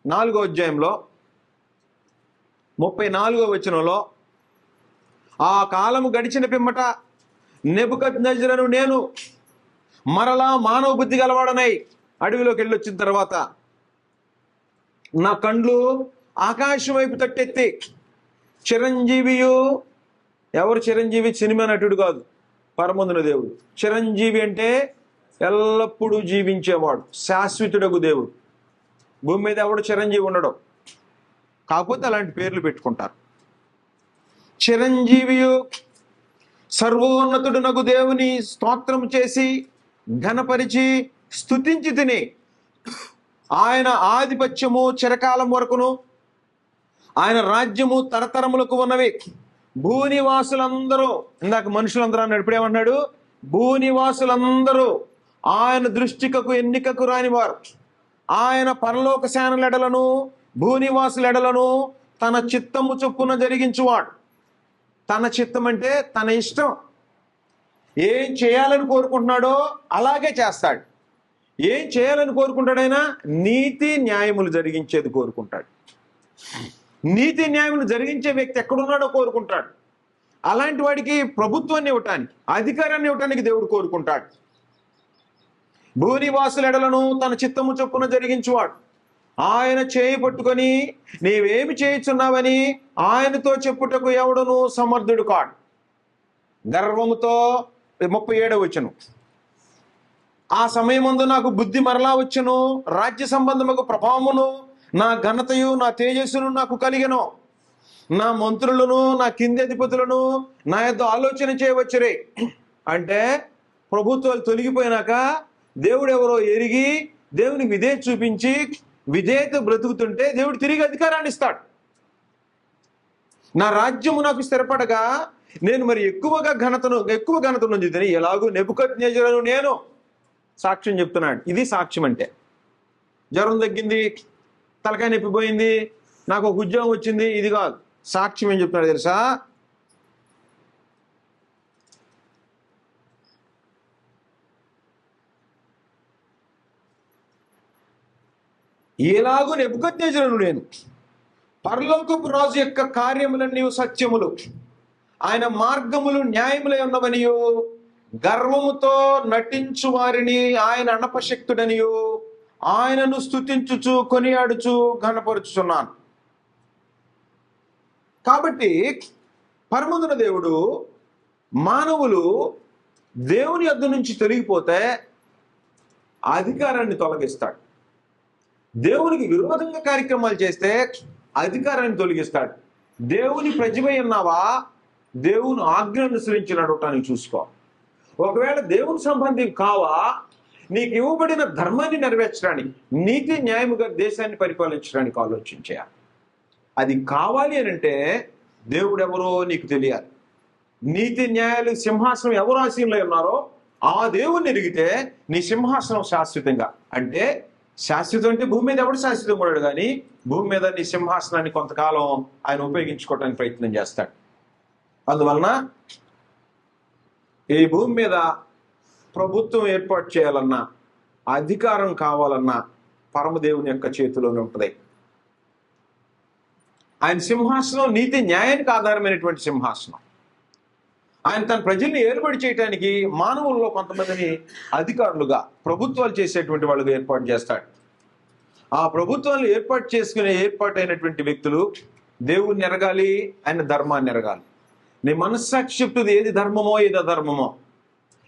4వ అధ్యాయంలో 34వ వచనంలో, ఆ కాలము గడిచిన పిమ్మట నెబుకద్నెజరును నేను మరలా మానవ బుద్ధి గలవాడనై అడవిలోకి వెళ్ళొచ్చిన తర్వాత నా కండ్లు ఆకాశం వైపు తట్టెత్తి చిరంజీవియు, ఎవరు చిరంజీవి? సినిమా నటుడు కాదు, పరమందున దేవుడు. చిరంజీవి అంటే ఎల్లప్పుడూ జీవించేవాడు, శాశ్వతుడగు దేవుడు. భూమి మీద ఎవడు చిరంజీవి ఉండడు, కాకపోతే అలాంటి పేర్లు పెట్టుకుంటారు. చిరంజీవియు సర్వోన్నతుడునగు దేవుని స్తోత్రం చేసి ఘనపరిచి స్తుతించి తిని, ఆయన ఆధిపత్యము చిరకాలం వరకును, ఆయన రాజ్యము తరతరములకు ఉన్నవి. భూనివాసులందరూ, ఇందాక మనుషులందరూ అన్నాడు, ఇప్పుడేమన్నాడు? భూనివాసులందరూ ఆయన దృష్టికకు ఎన్నికకు రానివారు. ఆయన పరలోక సేనలెడలను భూనివాసులెడలను తన చిత్తము చొప్పున జరిగించువాడు. తన చిత్తం అంటే తన ఇష్టం. ఏం చేయాలని కోరుకుంటున్నాడో అలాగే చేస్తాడు. ఏం చేయాలని కోరుకుంటాడైనా నీతి న్యాయములు జరిగించేది కోరుకుంటాడు. నీతి న్యాయములు జరిగించే వ్యక్తి ఎక్కడున్నాడో కోరుకుంటాడు. అలాంటి వాడికి ప్రభుత్వాన్ని ఇవ్వటానికి, అధికారాన్ని ఇవ్వటానికి దేవుడు కోరుకుంటాడు. భూనివాసులెడలను తన చిత్తము చొప్పున జరిగించువాడు. ఆయన చేయి పట్టుకొని నీవేమి చేయుచున్నావని ఆయనతో చెప్పుటకు ఎవడును సమర్థుడు కాడు. గర్వముతో 37వ వచనం, ఆ సమయమందు నాకు బుద్ధి మరలా వచ్చును, రాజ్య సంబంధముకు ప్రభావమును నా ఘనతయు నా తేజస్సును నాకు కలిగెను. నా మంత్రులను నా కింది అధిపతులను నా యొద్ద ఆలోచన చేయవచ్చురే. అంటే ప్రభుత్వాలు తొలగిపోయినాక దేవుడు ఎవరో ఎరిగి దేవునికి విధేయత చూపించి విధేయత బ్రతుకుతుంటే దేవుడు తిరిగి అధికారాన్ని ఇస్తాడు. నా రాజ్యము నాకు స్థిరపడగా నేను మరి ఎక్కువ ఘనతను పొందుతాను. ఎలాగూ నెబుకద్నెజరును నేను సాక్ష్యం చెప్తున్నాడు. ఇది సాక్ష్యం అంటే. జ్వరం తగ్గింది, తలకాయ నొప్పిపోయింది, నాకు ఒక ఉద్యోగం వచ్చింది, ఇది కాదు. సాక్ష్యం ఏం చెప్తున్నాడు తెలుసా? ఎలాగూ నెబుకద్నెజరును నేను, పరలోకపు రాజు యొక్క కార్యములన్నీ సత్యములు, ఆయన మార్గములు న్యాయములై ఉన్నవనియు, గర్వముతో నటించు వారిని ఆయన అనపశక్తుడనియు ఆయనను స్తుతించుచు కొనియాడుచు ఘనపరుచుచున్నాను. కాబట్టి పరమందున దేవుడు మానవులు దేవుని యొద్ద నుంచి తొలగిపోతే అధికారాన్ని తొలగిస్తాడు. దేవునికి విరోధంగా కార్యక్రమాలు చేస్తే అధికారాన్ని తొలగిస్తాడు. దేవుని ప్రజమై ఉన్నావా, దేవుని ఆజ్ఞను అనుసరించి నడవటానికి చూసుకో. ఒకవేళ దేవుని సంబంధం కావా, నీకు ఇవ్వబడిన ధర్మాన్ని నెరవేర్చడానికి, నీతి న్యాయముగా దేశాన్ని పరిపాలించడానికి ఆలోచించేయాలి. అది కావాలి అని అంటే దేవుడు ఎవరో నీకు తెలియాలి. నీతి న్యాయాలు సింహాసనం ఎవరు ఆశీనులై ఉన్నారో ఆ దేవుణ్ణి ఎరిగితే నీ సింహాసనం శాశ్వతంగా. అంటే శాశ్వతం అంటే భూమి మీద ఎవడు శాశ్వతం ఉన్నాడు, కానీ భూమి మీద నీ సింహాసనాన్ని కొంతకాలం ఆయన ఉపయోగించుకోవడానికి ప్రయత్నం చేస్తాడు. అందువలన ఈ భూమి మీద ప్రభుత్వం ఏర్పాటు చేయాలన్నా, అధికారం కావాలన్నా పరమదేవుని యొక్క చేతిలోనే ఉంటుంది. ఆయన సింహాసనం నీతి న్యాయానికి ఆధారమైనటువంటి సింహాసనం. ఆయన తన ప్రజల్ని ఏర్పాటు చేయడానికి మానవుల్లో కొంతమందిని అధికారులుగా, ప్రభుత్వాలు చేసేటువంటి వాళ్ళుగా ఏర్పాటు చేస్తాడు. ఆ ప్రభుత్వాలు ఏర్పాటైనటువంటి వ్యక్తులు దేవుణ్ణి ఎరగాలి, ఆయన ధర్మాన్ని ఎరగాలి. నీ మనస్సాక్షి చెప్తుంది ఏది ధర్మమో ఏది అధర్మమో,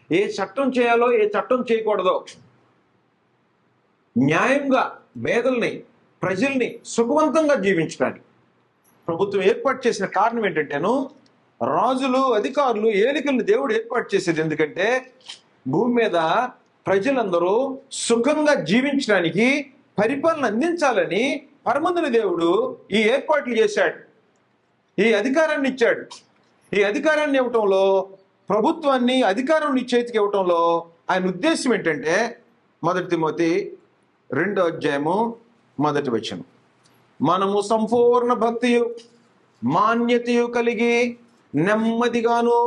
ఏ చట్టం చేయాలో ఏ చట్టం చేయకూడదో. న్యాయంగా పేదల్ని, ప్రజల్ని సుఖవంతంగా జీవించడానికి ప్రభుత్వం ఏర్పాటు చేసిన కారణం ఏంటంటేను, రాజులు, అధికారులు, ఏలికలను దేవుడు ఏర్పాటు చేసేది ఎందుకంటే భూమి మీద ప్రజలందరూ సుఖంగా జీవించడానికి, పరిపాలన అందించాలని పరమందుని దేవుడు ఈ ఏర్పాట్లు చేశాడు. ఈ అధికారాన్ని ఇచ్చాడు. ఈ అధికారాన్ని ఇవ్వటంలో, ప్రభుత్వాన్ని, అధికారం నీ చేతికి ఇవ్వటంలో ఆయన ఉద్దేశం ఏంటంటే 1 తిమోతి 2వ అధ్యాయము 1వ వచనం, మనము సంపూర్ణ భక్తియు మాన్యతయు కలిగి నెమ్మదిగాను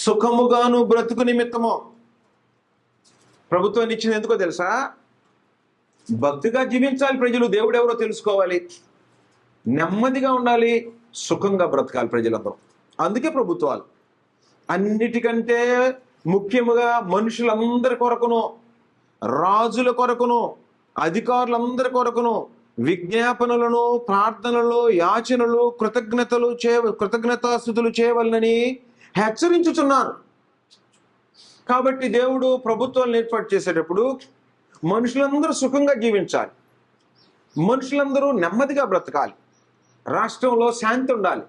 సుఖముగాను బ్రతుకు నిమిత్తము. ప్రభుత్వాన్ని ఇచ్చింది ఎందుకో తెలుసా? భక్తిగా జీవించాలి ప్రజలు, దేవుడు ఎవరో తెలుసుకోవాలి, నెమ్మదిగా ఉండాలి, సుఖంగా బ్రతకాలి ప్రజలందరూ. అందుకే ప్రభుత్వాలు. అన్నిటికంటే ముఖ్యముగా మనుషులందరి కొరకును, రాజుల కొరకును, అధికారులందరి కొరకును విజ్ఞాపనలను, ప్రార్థనలు, యాచనలు, కృతజ్ఞతాస్తుతులు చేయవలనని హెచ్చరించుచున్నాను. కాబట్టి దేవుడు ప్రభుత్వాలను ఏర్పాటు చేసేటప్పుడు మనుషులందరూ సుఖంగా జీవించాలి, మనుషులందరూ నెమ్మదిగా బ్రతకాలి, రాష్ట్రంలో శాంతి ఉండాలి,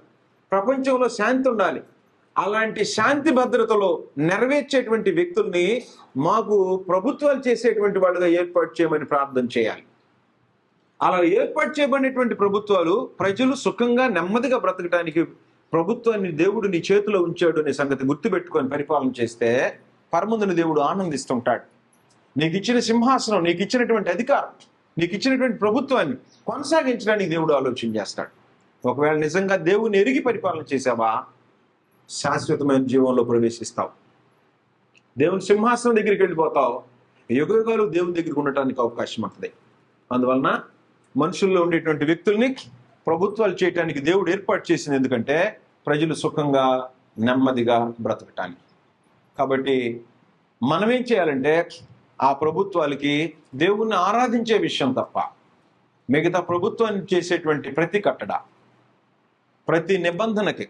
ప్రపంచంలో శాంతి ఉండాలి. అలాంటి శాంతి భద్రతలో నెరవేర్చేటువంటి వ్యక్తుల్ని మాకు ప్రభుత్వాలు చేసేటువంటి వాళ్ళుగా ఏర్పాటు చేయమని ప్రార్థన చేయాలి. అలా ఏర్పాటు చేయబడినటువంటి ప్రభుత్వాలు ప్రజలు సుఖంగా నెమ్మదిగా బ్రతకడానికి ప్రభుత్వాన్ని దేవుడు నీ చేతిలో ఉంచాడు అనే సంగతి గుర్తుపెట్టుకొని పరిపాలన చేస్తే పరమందున దేవుడు ఆనందిస్తుంటాడు. నీకు ఇచ్చిన సింహాసనం, నీకు ఇచ్చినటువంటి అధికారం, నీకు ఇచ్చినటువంటి ప్రభుత్వాన్ని కొనసాగించడానికి దేవుడు ఆలోచన చేస్తాడు. ఒకవేళ నిజంగా దేవుని ఎరిగి పరిపాలన చేసావా, శాశ్వతమైన జీవంలో ప్రవేశిస్తావు. దేవుని సింహాసనం దగ్గరికి వెళ్ళిపోతావు, యుగయుగాలు దేవుని దగ్గరికి ఉండటానికి అవకాశం ఉంటుంది. అందువలన మనుషుల్లో ఉండేటువంటి వ్యక్తుల్ని ప్రభుత్వాలు చేయటానికి దేవుడు ఏర్పాటు చేసింది ఎందుకంటే ప్రజలు సుఖంగా నెమ్మదిగా బ్రతకటానికి. కాబట్టి మనమేం చేయాలంటే ఆ ప్రభుత్వాలకి దేవుణ్ణి ఆరాధించే విషయం తప్ప మిగతా ప్రభుత్వాన్ని చేసేటువంటి ప్రతి కట్టడ, ప్రతి నిబంధనకి,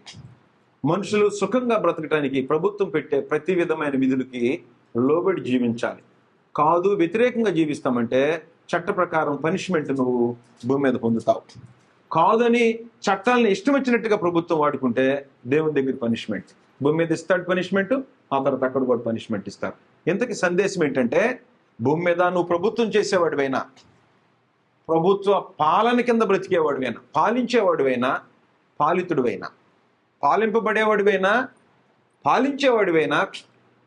మనుషులు సుఖంగా బ్రతకటానికి ప్రభుత్వం పెట్టే ప్రతి విధమైన విధులకి లోబడి జీవించాలి. కాదు వ్యతిరేకంగా జీవిస్తామంటే చట్ట ప్రకారం పనిష్మెంట్ నువ్వు భూమి మీద పొందుతావు. కాదని చట్టాలను ఇష్టం వచ్చినట్టుగా ప్రభుత్వం వాడుకుంటే దేవుని దగ్గర పనిష్మెంట్, భూమి మీద ఇస్తాడు పనిష్మెంట్, ఆ తర్వాత అక్కడ కూడా పనిష్మెంట్ ఇస్తారు. ఇంతకీ సందేశం ఏంటంటే భూమి మీద నువ్వు ప్రభుత్వం చేసేవాడివైనా, ప్రభుత్వ పాలన కింద బ్రతికేవాడివైనా, పాలించేవాడివైనా, పాలితుడివైనా, పాలింపబడేవాడివైనా, పాలించేవాడివైనా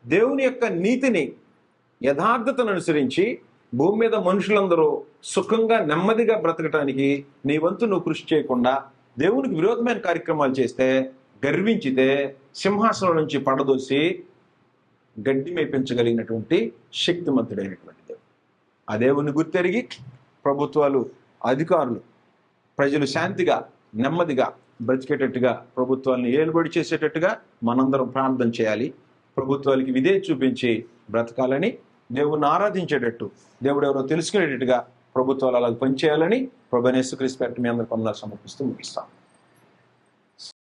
దేవుని యొక్క నీతిని, యథార్థతను అనుసరించి భూమి మీద మనుషులందరూ సుఖంగా నెమ్మదిగా బ్రతకటానికి నీ వంతు నువ్వు కృషి చేయకుండా దేవునికి విరోధమైన కార్యక్రమాలు చేస్తే, గర్వించితే సింహాసనం నుంచి పడదోసి గడ్డి మేపించగలిగినటువంటి శక్తిమంతుడైనటువంటి దేవుడు. ఆ దేవుని గుర్తెరిగి ప్రభుత్వాలు, అధికారులు, ప్రజలు శాంతిగా నెమ్మదిగా బ్రతికేటట్టుగా ప్రభుత్వాలను ఏలుబడి చేసేటట్టుగా మనందరం ప్రార్థన చేయాలి. ప్రభుత్వాలకి విధేయత చూపించి బ్రతకాలని, దేవుణ్ణి ఆరాధించేటట్టు, దేవుడు ఎవరో తెలుసుకునేటట్టుగా ప్రభుత్వాలు అలాగ పనిచేయాలని ప్రభువైన యేసుక్రీస్తు పేరిట మీ అందరికీ వందనాలు సమర్పిస్తూ ముగిస్తాం.